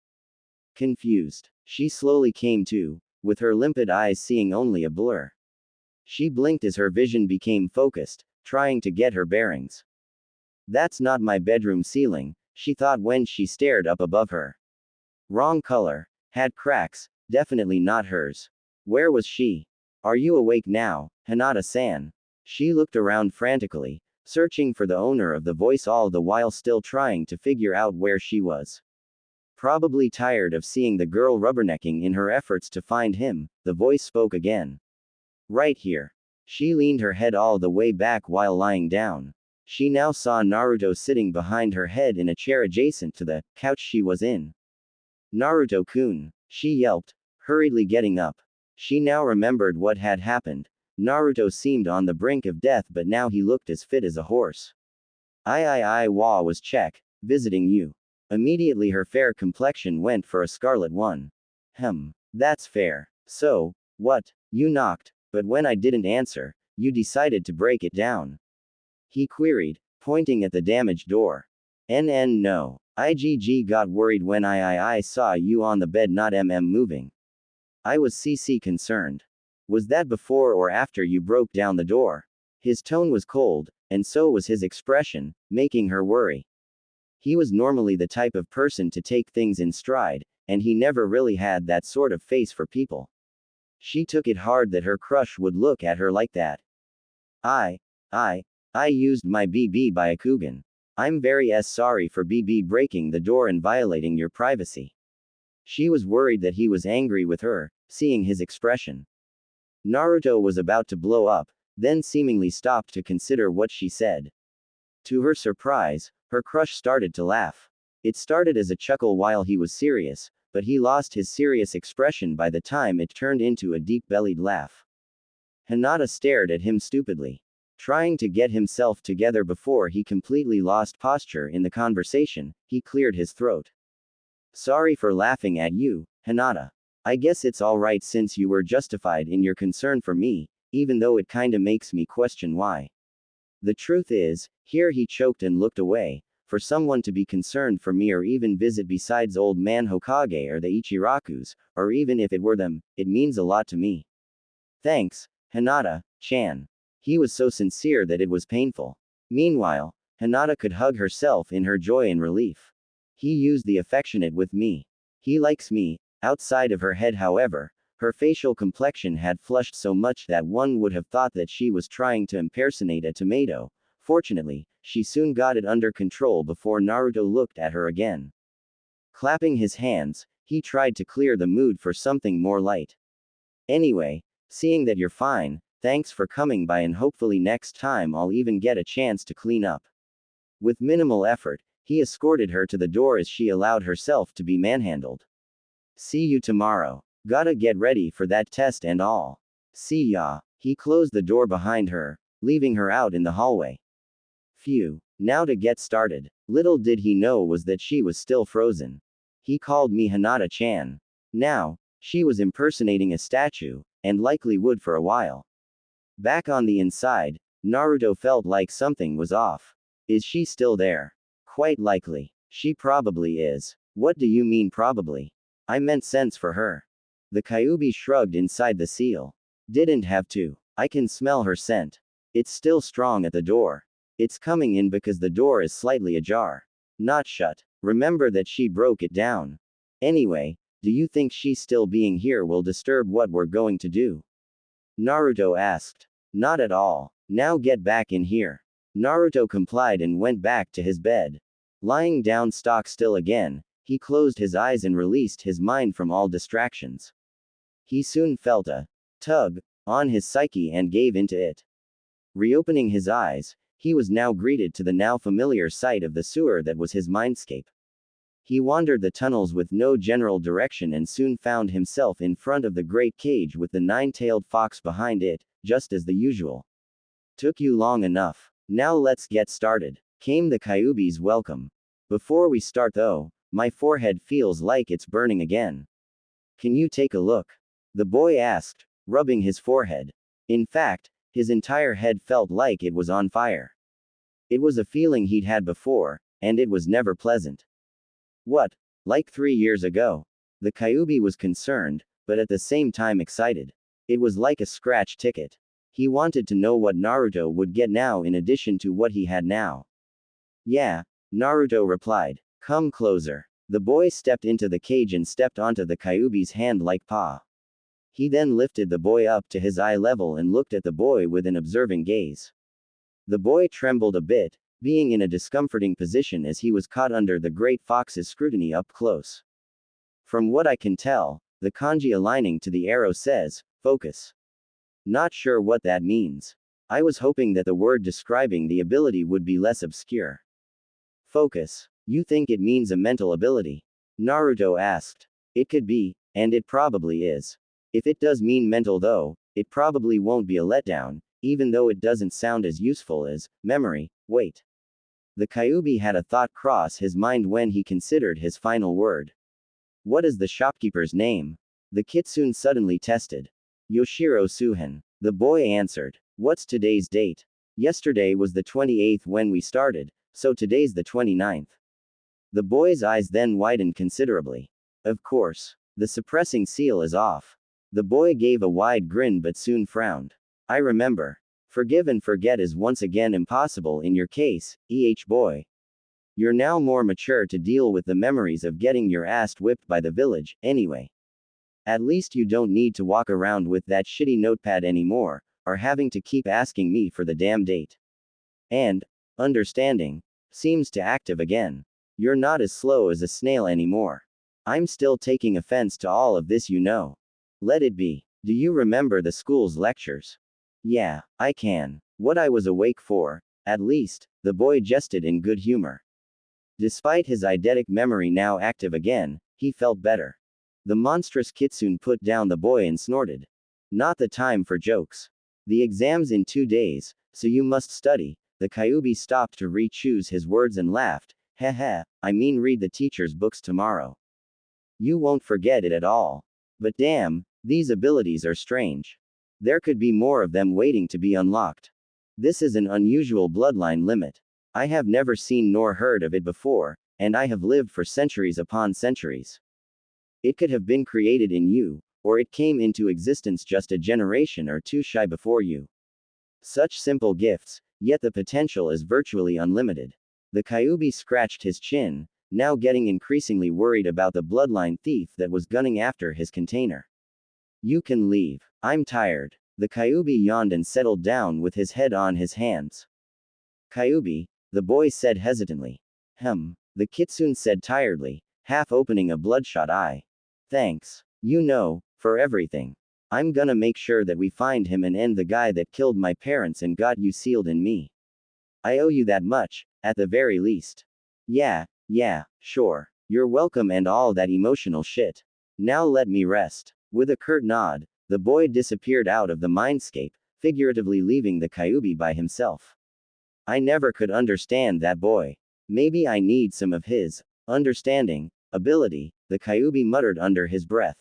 Confused, she slowly came to, with her limpid eyes seeing only a blur. She blinked as her vision became focused, trying to get her bearings. That's not my bedroom ceiling, she thought when she stared up above her. Wrong color. Had cracks, definitely not hers. Where was she? Are you awake now, Hinata-san? She looked around frantically, searching for the owner of the voice all the while still trying to figure out where she was. Probably tired of seeing the girl rubbernecking in her efforts to find him, the voice spoke again. Right here. She leaned her head all the way back while lying down. She now saw Naruto sitting behind her head in a chair adjacent to the couch she was in. Naruto-kun, she yelped, hurriedly getting up. She now remembered what had happened. Naruto seemed on the brink of death, but now he looked as fit as a horse. I was check, visiting you. Immediately her fair complexion went for a scarlet one. That's fair. So, what? You knocked, but when I didn't answer, you decided to break it down. He queried, pointing at the damaged door. No. IGG got worried when I saw you on the bed not moving. I was concerned. Was that before or after you broke down the door? His tone was cold, and so was his expression, making her worry. He was normally the type of person to take things in stride, and he never really had that sort of face for people. She took it hard that her crush would look at her like that. I, I, I used my BB Byakugan. I'm very sorry for BB breaking the door and violating your privacy. She was worried that he was angry with her, seeing his expression. Naruto was about to blow up, then seemingly stopped to consider what she said. To her surprise, her crush started to laugh. It started as a chuckle while he was serious, but he lost his serious expression by the time it turned into a deep-bellied laugh. Hinata stared at him stupidly, trying to get himself together before he completely lost posture in the conversation. He cleared his throat. Sorry for laughing at you, Hinata. I guess it's alright since you were justified in your concern for me, even though it kinda makes me question why. The truth is, here he choked and looked away, for someone to be concerned for me or even visit besides old man Hokage or the Ichirakus, or even if it were them, it means a lot to me. Thanks, Hinata-chan. He was so sincere that it was painful. Meanwhile, Hinata could hug herself in her joy and relief. He used the affectionate with me. He likes me. Outside of her head, however, her facial complexion had flushed so much that one would have thought that she was trying to impersonate a tomato. Fortunately, she soon got it under control before Naruto looked at her again. Clapping his hands, he tried to clear the mood for something more light. Anyway, seeing that you're fine, thanks for coming by, and hopefully next time I'll even get a chance to clean up. With minimal effort, he escorted her to the door as she allowed herself to be manhandled. See you tomorrow. Gotta get ready for that test and all. See ya. He closed the door behind her, leaving her out in the hallway. Phew. Now to get started. Little did he know was that she was still frozen. He called me Hinata-chan. Now, she was impersonating a statue, and likely would for a while. Back on the inside, Naruto felt like something was off. Is she still there? Quite likely. She probably is. What do you mean probably? I meant sense for her. The Kyuubi shrugged inside the seal. Didn't have to. I can smell her scent. It's still strong at the door. It's coming in because the door is slightly ajar. Not shut. Remember that she broke it down. Anyway, do you think she still being here will disturb what we're going to do? Naruto asked. Not at all. Now get back in here. Naruto complied and went back to his bed. Lying down stock still again, he closed his eyes and released his mind from all distractions. He soon felt a tug on his psyche and gave into it. Reopening his eyes, he was now greeted to the now familiar sight of the sewer that was his mindscape. He wandered the tunnels with no general direction and soon found himself in front of the great cage with the nine-tailed fox behind it, just as the usual. Took you long enough. Now let's get started, came the Kyuubi's welcome. Before we start though, my forehead feels like it's burning again. Can you take a look? The boy asked, rubbing his forehead. In fact, his entire head felt like it was on fire. It was a feeling he'd had before, and it was never pleasant. What? Like 3 years ago? The Kyuubi was concerned, but at the same time excited. It was like a scratch ticket. He wanted to know what Naruto would get now in addition to what he had now. Yeah, Naruto replied. Come closer. The boy stepped into the cage and stepped onto the Kyuubi's hand like paw. He then lifted the boy up to his eye level and looked at the boy with an observing gaze. The boy trembled a bit, being in a discomforting position as he was caught under the great fox's scrutiny up close. From what I can tell, the kanji aligning to the arrow says, focus. Not sure what that means. I was hoping that the word describing the ability would be less obscure. Focus. You think it means a mental ability? Naruto asked. It could be, and it probably is. If it does mean mental though, it probably won't be a letdown, even though it doesn't sound as useful as memory. Wait. The Kyuubi had a thought cross his mind when he considered his final word. What is the shopkeeper's name? The kitsune suddenly tested. Yoshiro Suhen. The boy answered. What's today's date? Yesterday was the 28th when we started, so today's the 29th. The boy's eyes then widened considerably. Of course. The suppressing seal is off. The boy gave a wide grin but soon frowned. I remember. Forgive and forget is once again impossible in your case, boy. You're now more mature to deal with the memories of getting your ass whipped by the village, anyway. At least you don't need to walk around with that shitty notepad anymore, or having to keep asking me for the damn date. And, understanding, seems to active again. You're not as slow as a snail anymore. I'm still taking offense to all of this, you know. Let it be. Do you remember the school's lectures? Yeah, I can. What I was awake for, at least, the boy jested in good humor. Despite his eidetic memory now active again, he felt better. The monstrous kitsune put down the boy and snorted. Not the time for jokes. The exam's in 2 days, so you must study. The Kyubi stopped to re-choose his words and laughed. Heh, I mean read the teacher's books tomorrow. You won't forget it at all. But damn, these abilities are strange. There could be more of them waiting to be unlocked. This is an unusual bloodline limit. I have never seen nor heard of it before, and I have lived for centuries upon centuries. It could have been created in you, or it came into existence just a generation or two shy before you. Such simple gifts, yet the potential is virtually unlimited. The Kyubi scratched his chin, now getting increasingly worried about the bloodline thief that was gunning after his container. You can leave. I'm tired. The Kyubi yawned and settled down with his head on his hands. Kyubi, the boy said hesitantly. The kitsune said tiredly, half opening a bloodshot eye. Thanks. You know, for everything. I'm gonna make sure that we find him and end the guy that killed my parents and got you sealed in me. I owe you that much, at the very least. Yeah, sure. You're welcome and all that emotional shit. Now let me rest. With a curt nod, the boy disappeared out of the mindscape, figuratively leaving the Kyubi by himself. I never could understand that boy. Maybe I need some of his understanding ability, the Kyubi muttered under his breath.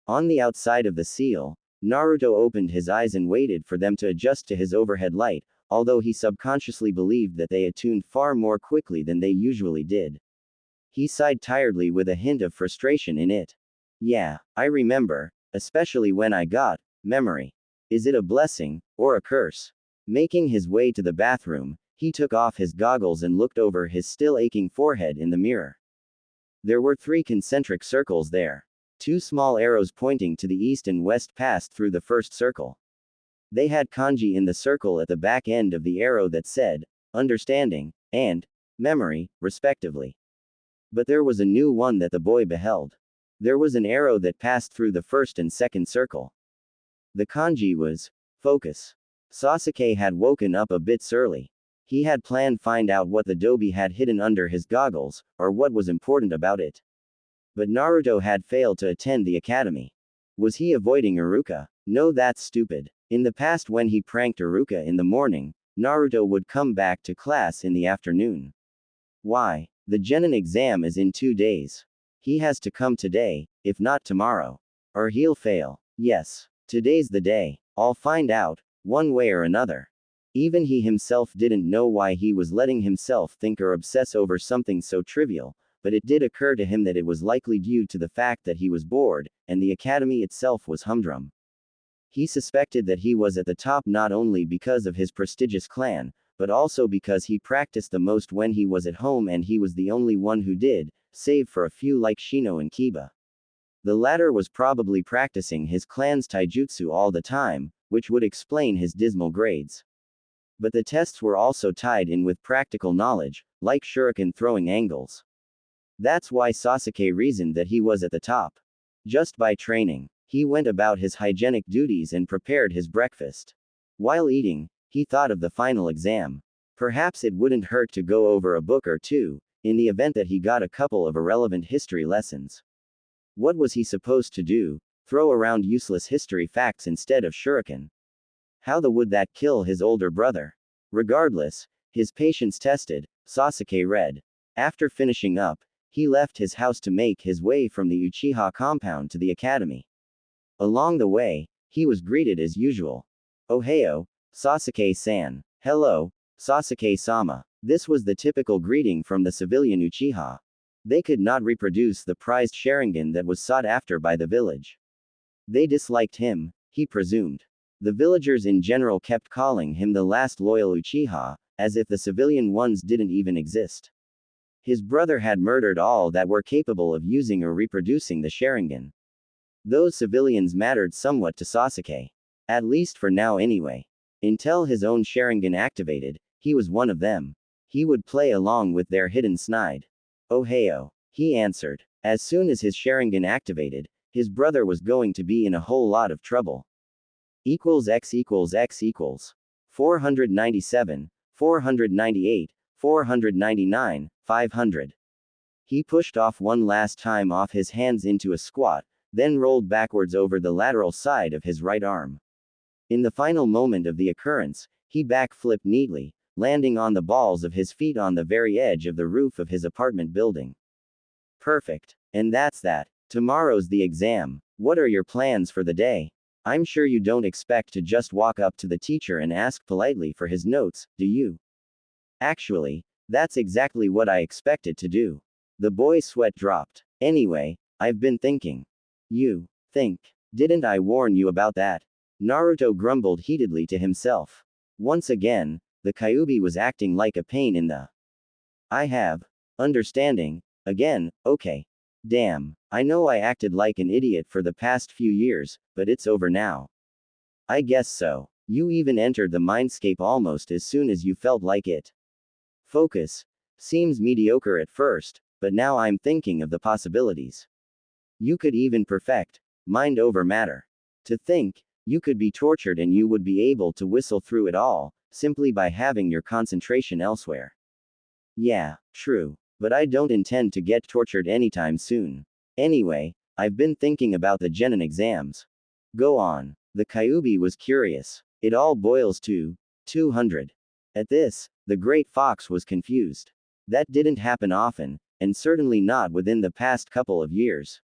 On the outside of the seal, Naruto opened his eyes and waited for them to adjust to his overhead light, although he subconsciously believed that they attuned far more quickly than they usually did. He sighed tiredly with a hint of frustration in it. Yeah, I remember, especially when I got memory. Is it a blessing, or a curse? Making his way to the bathroom, he took off his goggles and looked over his still aching forehead in the mirror. There were 3 concentric circles there. 2 small arrows pointing to the east and west passed through the first circle. They had kanji in the circle at the back end of the arrow that said, understanding, and memory, respectively. But there was a new one that the boy beheld. There was an arrow that passed through the first and second circle. The kanji was focus. Sasuke had woken up a bit early. He had planned find out what the dobi had hidden under his goggles, or what was important about it. But Naruto had failed to attend the academy. Was he avoiding Iruka? No, that's stupid. In the past, when he pranked Iruka in the morning, Naruto would come back to class in the afternoon. Why? The genin exam is in 2 days. He has to come today, if not tomorrow. Or he'll fail. Yes, today's the day. I'll find out, one way or another. Even he himself didn't know why he was letting himself think or obsess over something so trivial, but it did occur to him that it was likely due to the fact that he was bored, and the academy itself was humdrum. He suspected that he was at the top not only because of his prestigious clan, but also because he practiced the most when he was at home, and he was the only one who did, save for a few like Shino and Kiba. The latter was probably practicing his clan's taijutsu all the time, which would explain his dismal grades. But the tests were also tied in with practical knowledge, like shuriken throwing angles. That's why Sasuke reasoned that he was at the top. Just by training, he went about his hygienic duties and prepared his breakfast. While eating, he thought of the final exam. Perhaps it wouldn't hurt to go over a book or two, in the event that he got a couple of irrelevant history lessons. What was he supposed to do? Throw around useless history facts instead of shuriken? How would that kill his older brother? Regardless, his patience tested, Sasuke read. After finishing up, he left his house to make his way from the Uchiha compound to the academy. Along the way, he was greeted as usual. Ohayo, Sasuke-san. Hello, Sasuke-sama. This was the typical greeting from the civilian Uchiha. They could not reproduce the prized Sharingan that was sought after by the village. They disliked him, he presumed. The villagers in general kept calling him the last loyal Uchiha, as if the civilian ones didn't even exist. His brother had murdered all that were capable of using or reproducing the Sharingan. Those civilians mattered somewhat to Sasuke. At least for now anyway. Until his own Sharingan activated, he was one of them. He would play along with their hidden snide. Oh heyo. He answered. As soon as his Sharingan activated, his brother was going to be in a whole lot of trouble. X equals X equals 497, 498, 499, 500. He pushed off one last time off his hands into a squat, then rolled backwards over the lateral side of his right arm. In the final moment of the occurrence, he backflipped neatly, landing on the balls of his feet on the very edge of the roof of his apartment building. Perfect. And that's that. Tomorrow's the exam. What are your plans for the day? I'm sure you don't expect to just walk up to the teacher and ask politely for his notes, do you? Actually, that's exactly what I expected to do. The boy's sweat dropped. Anyway, I've been thinking. You think? Didn't I warn you about that? Naruto grumbled heatedly to himself. Once again, the Kyuubi was acting like a pain in the. I have. Understanding. Again, okay. Damn, I know I acted like an idiot for the past few years, but it's over now. I guess so. You even entered the mindscape almost as soon as you felt like it. Focus. Seems mediocre at first, but now I'm thinking of the possibilities. You could even perfect mind over matter. To think, you could be tortured and you would be able to whistle through it all, simply by having your concentration elsewhere. Yeah, true. But I don't intend to get tortured anytime soon. Anyway, I've been thinking about the Genin exams. Go on. The Kyuubi was curious. It all boils to 200. At this, the Great Fox was confused. That didn't happen often, and certainly not within the past couple of years.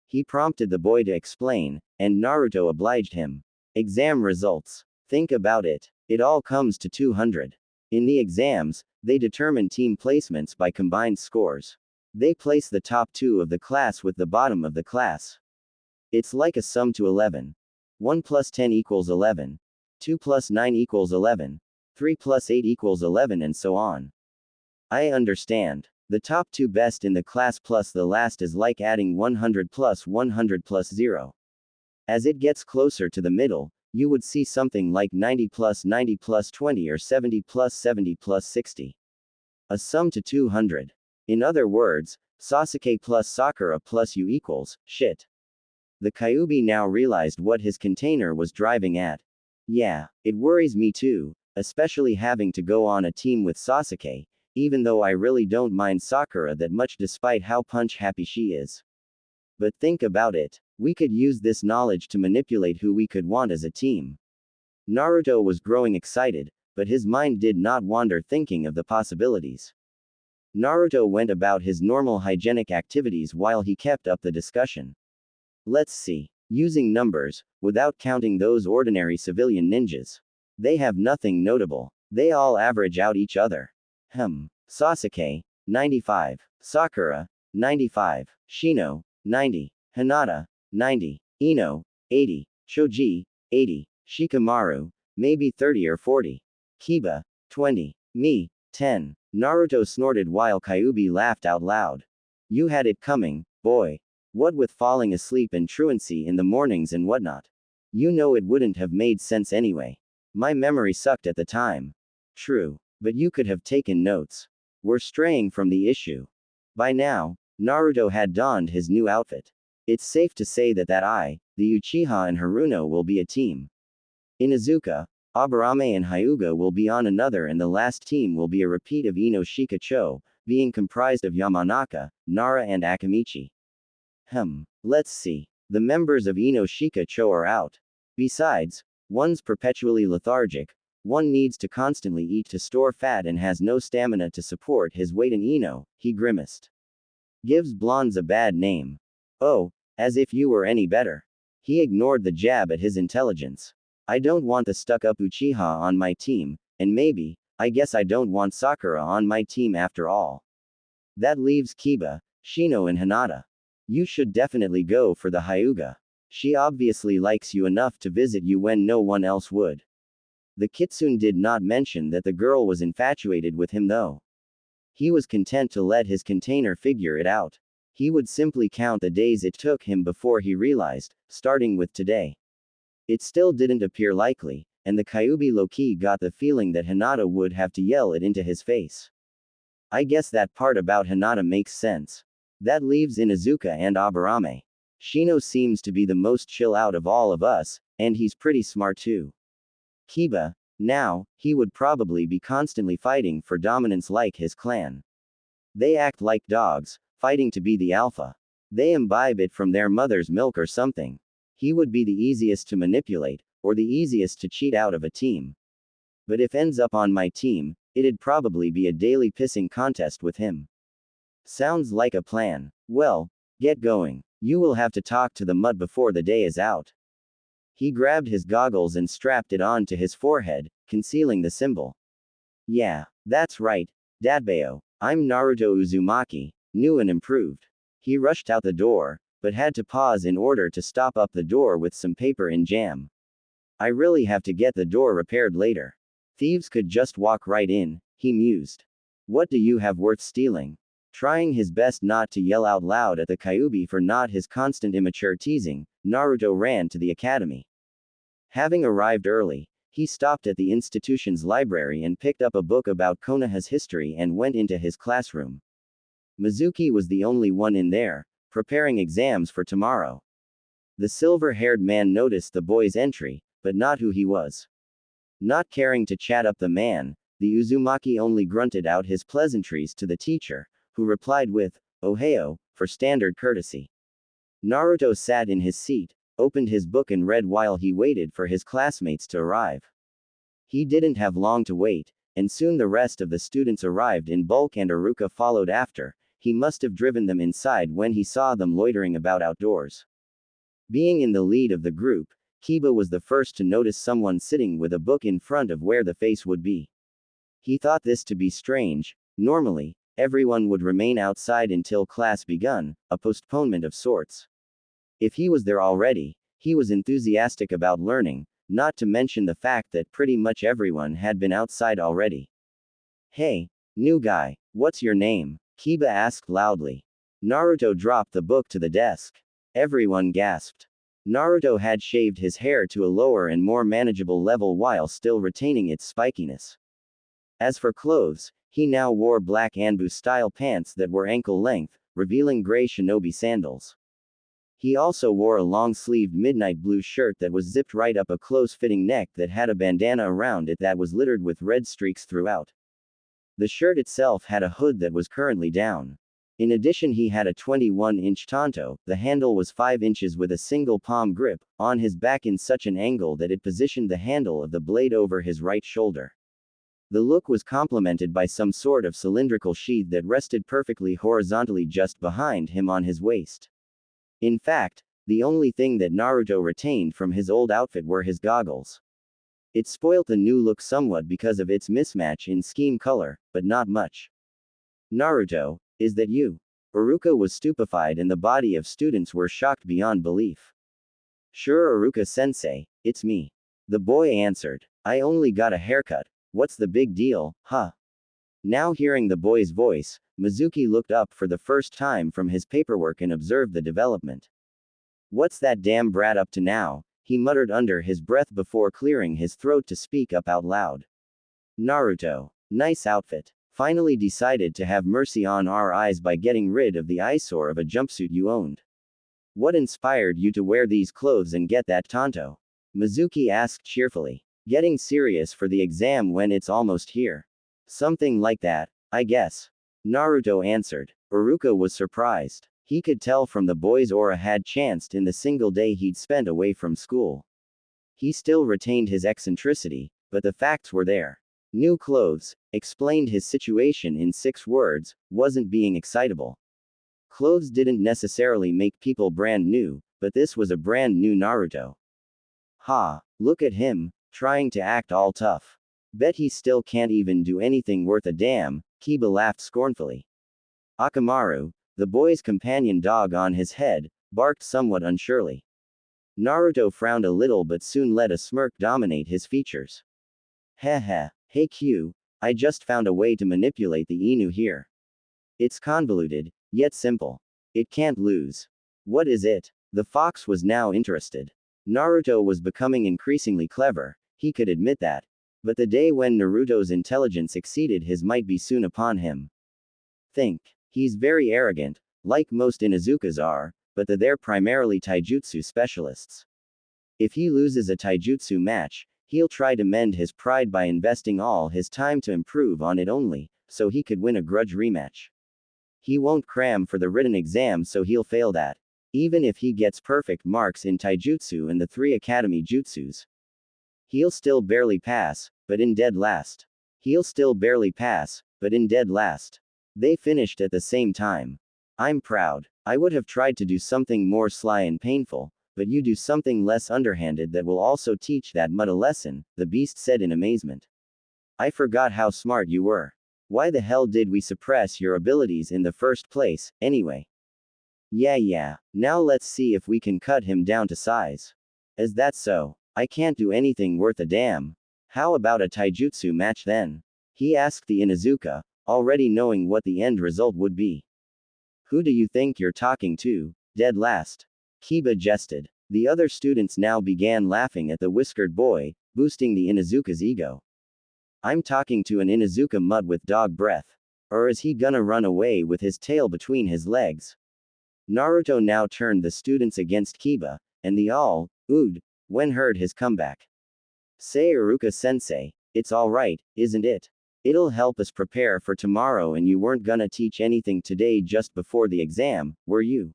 He prompted the boy to explain, and Naruto obliged him. Exam results. Think about it. It all comes to 200. In the exams, they determine team placements by combined scores. They place the top 2 of the class with the bottom of the class. It's like a sum to 11. 1 plus 10 equals 11. 2 plus 9 equals 11. 3 plus 8 equals 11 and so on. I understand. The top 2 best in the class plus the last is like adding 100 plus 100 plus 0. As it gets closer to the middle, you would see something like 90 plus 90 plus 20 or 70 plus 70 plus 60. A sum to 200. In other words, Sasuke plus Sakura plus you equals shit. The Kyuubi now realized what his container was driving at. Yeah, it worries me too, especially having to go on a team with Sasuke, even though I really don't mind Sakura that much despite how punch-happy she is. But think about it. We could use this knowledge to manipulate who we could want as a team. Naruto was growing excited, but his mind did not wander thinking of the possibilities. Naruto went about his normal hygienic activities while he kept up the discussion. Let's see. Using numbers, without counting those ordinary civilian ninjas. They have nothing notable. They all average out each other. Sasuke, 95. Sakura, 95. Shino, 90. Hinata, 90. Ino, 80. Choji, 80. Shikamaru, maybe 30 or 40. Kiba, 20. Me, 10. Naruto snorted while Kyuubi laughed out loud. You had it coming, boy. What with falling asleep and truancy in the mornings and whatnot. You know it wouldn't have made sense anyway. My memory sucked at the time. True. But you could have taken notes. We're straying from the issue. By now, Naruto had donned his new outfit. It's safe to say that I, the Uchiha and Haruno will be a team. Inuzuka, Aburame and Hyuga will be on another and the last team will be a repeat of Ino Shikacho, being comprised of Yamanaka, Nara and Akamichi. Let's see. The members of Ino Shikacho are out. Besides, one's perpetually lethargic, one needs to constantly eat to store fat and has no stamina to support his weight in Ino, he grimaced. Gives blondes a bad name. Oh, as if you were any better. He ignored the jab at his intelligence. I don't want the stuck-up Uchiha on my team, and I guess I don't want Sakura on my team after all. That leaves Kiba, Shino and Hinata. You should definitely go for the Hyuga. She obviously likes you enough to visit you when no one else would. The Kitsune did not mention that the girl was infatuated with him though. He was content to let his container figure it out. He would simply count the days it took him before he realized, starting with today. It still didn't appear likely, and the Kyuubi low-key got the feeling that Hinata would have to yell it into his face. I guess that part about Hinata makes sense. That leaves Inuzuka and Aburame. Shino seems to be the most chill out of all of us, and he's pretty smart too. Kiba, now, he would probably be constantly fighting for dominance like his clan. They act like dogs, fighting to be the alpha. They imbibe it from their mother's milk or something. He would be the easiest to manipulate, or the easiest to cheat out of a team. But if ends up on my team, it'd probably be a daily pissing contest with him. Sounds like a plan. Well, get going. You will have to talk to the mud before the day is out. He grabbed his goggles and strapped it onto his forehead, concealing the symbol. Yeah, that's right, Dadbeo. I'm Naruto Uzumaki, new and improved. He rushed out the door, but had to pause in order to stop up the door with some paper and jam. I really have to get the door repaired later. Thieves could just walk right in, he mused. What do you have worth stealing? Trying his best not to yell out loud at the Kyuubi for not his constant immature teasing, Naruto ran to the academy. Having arrived early, he stopped at the institution's library and picked up a book about Konoha's history and went into his classroom. Mizuki was the only one in there, preparing exams for tomorrow. The silver-haired man noticed the boy's entry, but not who he was. Not caring to chat up the man, the Uzumaki only grunted out his pleasantries to the teacher, who replied with, "Ohio," for standard courtesy. Naruto sat in his seat, opened his book and read while he waited for his classmates to arrive. He didn't have long to wait, and soon the rest of the students arrived in bulk and Iruka followed after. He must have driven them inside when he saw them loitering about outdoors. Being in the lead of the group, Kiba was the first to notice someone sitting with a book in front of where the face would be. He thought this to be strange. Normally, everyone would remain outside until class begun, a postponement of sorts. If he was there already, he was enthusiastic about learning, not to mention the fact that pretty much everyone had been outside already. Hey, new guy, what's your name? Kiba asked loudly. Naruto dropped the book to the desk. Everyone gasped. Naruto had shaved his hair to a lower and more manageable level while still retaining its spikiness. As for clothes, he now wore black Anbu-style pants that were ankle-length, revealing gray shinobi sandals. He also wore a long-sleeved midnight blue shirt that was zipped right up a close-fitting neck that had a bandana around it that was littered with red streaks throughout. The shirt itself had a hood that was currently down. In addition, he had a 21-inch tanto, the handle was 5 inches with a single palm grip, on his back in such an angle that it positioned the handle of the blade over his right shoulder. The look was complemented by some sort of cylindrical sheath that rested perfectly horizontally just behind him on his waist. In fact, the only thing that Naruto retained from his old outfit were his goggles. It spoilt the new look somewhat because of its mismatch in scheme color, but not much. Naruto, is that you? Iruka was stupefied and the body of students were shocked beyond belief. Sure, Iruka-sensei, it's me. The boy answered. I only got a haircut. What's the big deal, huh? Now hearing the boy's voice, Mizuki looked up for the first time from his paperwork and observed the development. What's that damn brat up to now? He muttered under his breath before clearing his throat to speak up out loud. Naruto. Nice outfit. Finally decided to have mercy on our eyes by getting rid of the eyesore of a jumpsuit you owned. What inspired you to wear these clothes and get that tanto? Mizuki asked cheerfully. Getting serious for the exam when it's almost here. Something like that, I guess. Naruto answered. Iruka was surprised. He could tell from the boy's aura had chanced in the single day he'd spent away from school. He still retained his eccentricity, but the facts were there. New clothes, explained his situation in 6 words, wasn't being excitable. Clothes didn't necessarily make people brand new, but this was a brand new Naruto. Ha, look at him, trying to act all tough. Bet he still can't even do anything worth a damn, Kiba laughed scornfully. Akamaru, the boy's companion dog on his head, barked somewhat unsurely. Naruto frowned a little but soon let a smirk dominate his features. Heh heh, hey Q, I just found a way to manipulate the Inu here. It's convoluted, yet simple. It can't lose. What is it? The fox was now interested. Naruto was becoming increasingly clever, he could admit that. But the day when Naruto's intelligence exceeded his might be soon upon him. Think. He's very arrogant, like most Inuzukas are, but they're primarily taijutsu specialists. If he loses a taijutsu match, he'll try to mend his pride by investing all his time to improve on it only, so he could win a grudge rematch. He won't cram for the written exam, so he'll fail that. Even if he gets perfect marks in taijutsu and the 3 academy jutsus. He'll still barely pass, but in dead last. He'll still barely pass, but in dead last. They finished at the same time. I'm proud. I would have tried to do something more sly and painful, but you do something less underhanded that will also teach that mud a lesson, the beast said in amazement. I forgot how smart you were. Why the hell did we suppress your abilities in the first place, anyway? Yeah, now let's see if we can cut him down to size. Is that so? I can't do anything worth a damn. How about a taijutsu match then? He asked the Inuzuka, already knowing what the end result would be. Who do you think you're talking to, dead last? Kiba jested. The other students now began laughing at the whiskered boy, boosting the Inuzuka's ego. I'm talking to an Inuzuka mutt with dog breath. Or is he gonna run away with his tail between his legs? Naruto now turned the students against Kiba, and the all, oohed, when heard his comeback. Say Iruka-sensei, it's alright, isn't it? It'll help us prepare for tomorrow, and you weren't gonna teach anything today just before the exam, were you?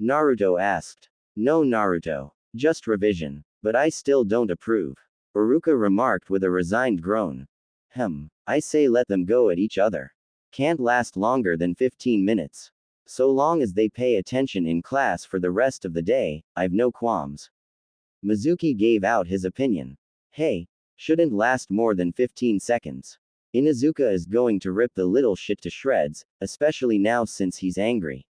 Naruto asked. No Naruto. Just revision. But I still don't approve. Iruka remarked with a resigned groan. I say let them go at each other. Can't last longer than 15 minutes. So long as they pay attention in class for the rest of the day, I've no qualms. Mizuki gave out his opinion. Hey, shouldn't last more than 15 seconds. Inuzuka is going to rip the little shit to shreds, especially now since he's angry.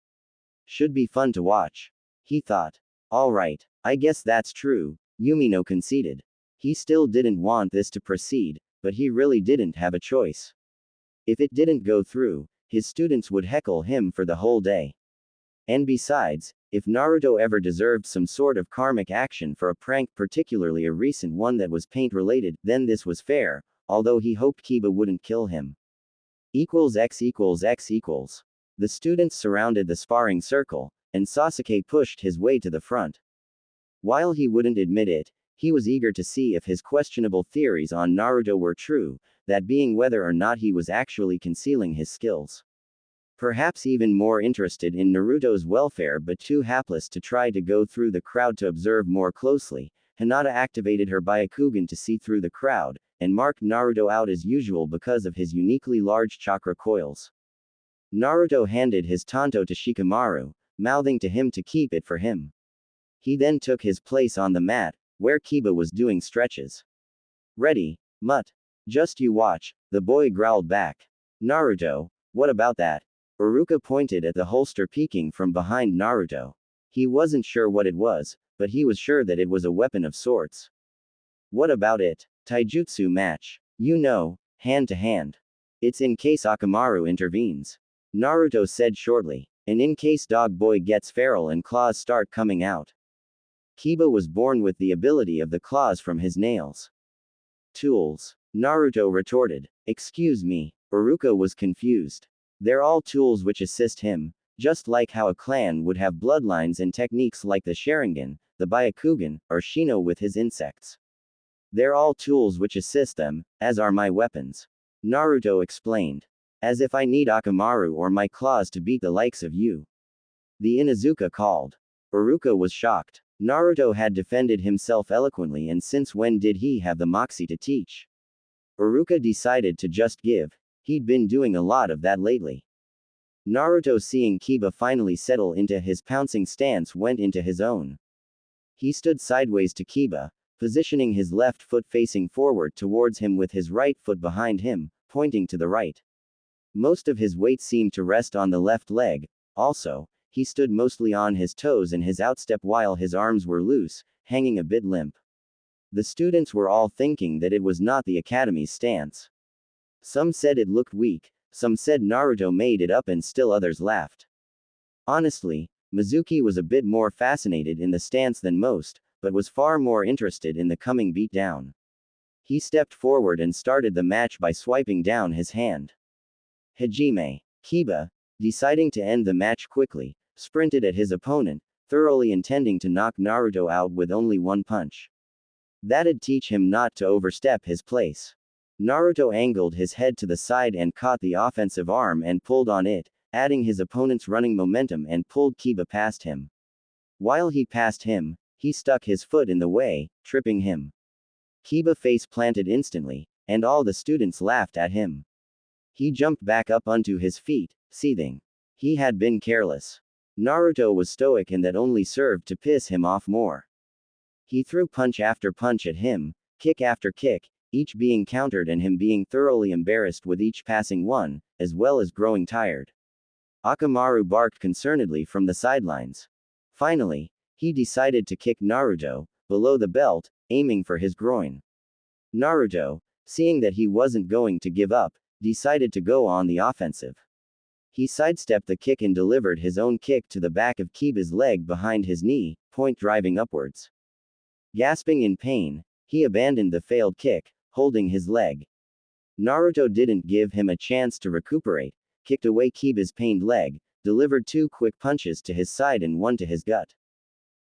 Should be fun to watch. He thought. Alright, I guess that's true, Yumino conceded. He still didn't want this to proceed, but he really didn't have a choice. If it didn't go through, his students would heckle him for the whole day. And besides, if Naruto ever deserved some sort of karmic action for a prank, particularly a recent one that was paint-related, then this was fair, although he hoped Kiba wouldn't kill him. X equals X equals. The students surrounded the sparring circle, and Sasuke pushed his way to the front. While he wouldn't admit it, he was eager to see if his questionable theories on Naruto were true, that being whether or not he was actually concealing his skills. Perhaps even more interested in Naruto's welfare but too hapless to try to go through the crowd to observe more closely, Hinata activated her Byakugan to see through the crowd, and marked Naruto out as usual because of his uniquely large chakra coils. Naruto handed his tanto to Shikamaru, mouthing to him to keep it for him. He then took his place on the mat, where Kiba was doing stretches. Ready, mutt. Just you watch, the boy growled back. Naruto, what about that? Iruka pointed at the holster peeking from behind Naruto. He wasn't sure what it was, but he was sure that it was a weapon of sorts. What about it? Taijutsu match. You know, hand to hand. It's in case Akamaru intervenes. Naruto said shortly, and in case Dog Boy gets feral and claws start coming out. Kiba was born with the ability of the claws from his nails. Tools. Naruto retorted. Excuse me. Iruka was confused. They're all tools which assist him, just like how a clan would have bloodlines and techniques like the Sharingan, the Byakugan, or Shino with his insects. They're all tools which assist them, as are my weapons. Naruto explained. As if I need Akamaru or my claws to beat the likes of you. The Inuzuka called. Iruka was shocked. Naruto had defended himself eloquently, and since when did he have the moxie to teach? Iruka decided to just give. He'd been doing a lot of that lately. Naruto, seeing Kiba finally settle into his pouncing stance, went into his own. He stood sideways to Kiba, positioning his left foot facing forward towards him with his right foot behind him, pointing to the right. Most of his weight seemed to rest on the left leg. Also, he stood mostly on his toes and his outstep while his arms were loose, hanging a bit limp. The students were all thinking that it was not the academy's stance. Some said it looked weak, Some said Naruto made it up and still others laughed. Honestly, Mizuki was a bit more fascinated in the stance than most, but was far more interested in the coming beatdown. He stepped forward and started the match by swiping down his hand. Hajime. Kiba, deciding to end the match quickly, sprinted at his opponent, thoroughly intending to knock Naruto out with only one punch. That'd teach him not to overstep his place. Naruto angled his head to the side and caught the offensive arm and pulled on it, adding his opponent's running momentum and pulled Kiba past him. While he passed him, he stuck his foot in the way, tripping him. Kiba face planted instantly, and all the students laughed at him. He jumped back up onto his feet, seething. He had been careless. Naruto was stoic and that only served to piss him off more. He threw punch after punch at him, kick after kick, each being countered and him being thoroughly embarrassed with each passing one, as well as growing tired. Akamaru barked concernedly from the sidelines. Finally, he decided to kick Naruto, below the belt, aiming for his groin. Naruto, seeing that he wasn't going to give up, decided to go on the offensive. He sidestepped the kick and delivered his own kick to the back of Kiba's leg behind his knee, point driving upwards. Gasping in pain, he abandoned the failed kick, holding his leg. Naruto didn't give him a chance to recuperate, kicked away Kiba's pained leg, delivered 2 quick punches to his side and 1 to his gut.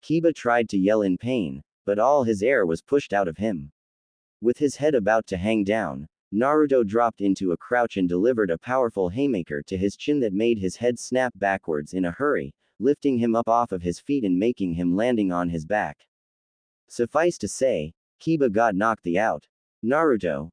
Kiba tried to yell in pain, but all his air was pushed out of him. With his head about to hang down, Naruto dropped into a crouch and delivered a powerful haymaker to his chin that made his head snap backwards in a hurry, lifting him up off of his feet and making him landing on his back. Suffice to say, Kiba got knocked out. Naruto,